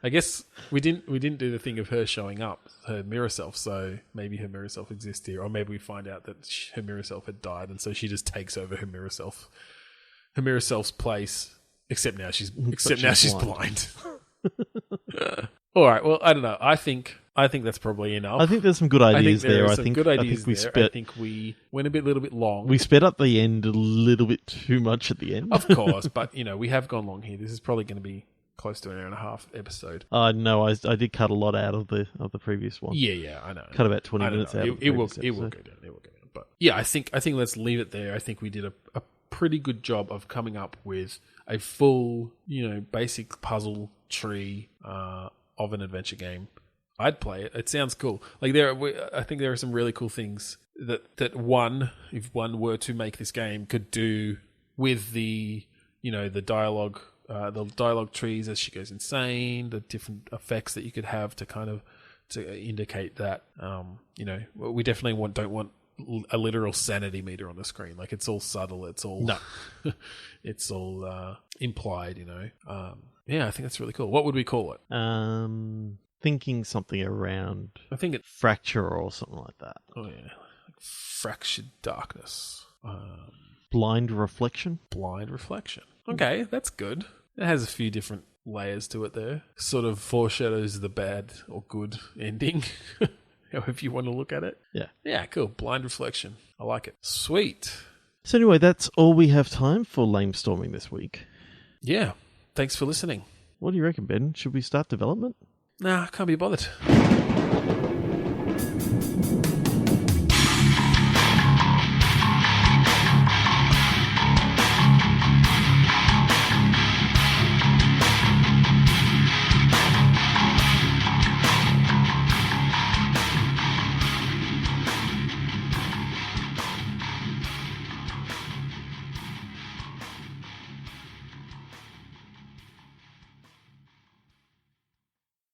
B: I guess we didn't do the thing of her showing up, her mirror self. So maybe her mirror self exists here, or maybe we find out that her mirror self had died, and so she just takes over her mirror self's place. Except now she's blind. All right. Well, I don't know. I think that's probably enough.
A: I think there's some good ideas there. I think
B: we went a little bit long.
A: We sped up the end a little bit too much at the end.
B: Of course, but we have gone long here. This is probably going to be close to an hour and a half episode.
A: No, I did cut a lot out of the previous one.
B: Yeah, I know.
A: Cut about 20 minutes out.
B: It will go down. But yeah, I think let's leave it there. I think we did a pretty good job of coming up with a full, basic puzzle tree of an adventure game. I'd play it. It sounds cool. Like I think there are some really cool things that one, if one were to make this game, could do with the the dialogue trees as she goes insane, the different effects that you could have to kind of to indicate that we definitely don't want a literal sanity meter on the screen. Like, it's all subtle. It's all it's all implied. Yeah, I think that's really cool. What would we call it?
A: Thinking something around
B: I think it's
A: fracture or something like that.
B: Oh yeah, like fractured darkness.
A: Blind reflection.
B: Blind reflection. Okay, that's good. It has a few different layers to it there. Sort of foreshadows the bad or good ending, however you want to look at it.
A: Yeah.
B: Yeah, cool. Blind reflection. I like it. Sweet.
A: So anyway, that's all we have time for Lame Storming this week.
B: Yeah. Thanks for listening.
A: What do you reckon, Ben? Should we start development?
B: Nah, can't be bothered.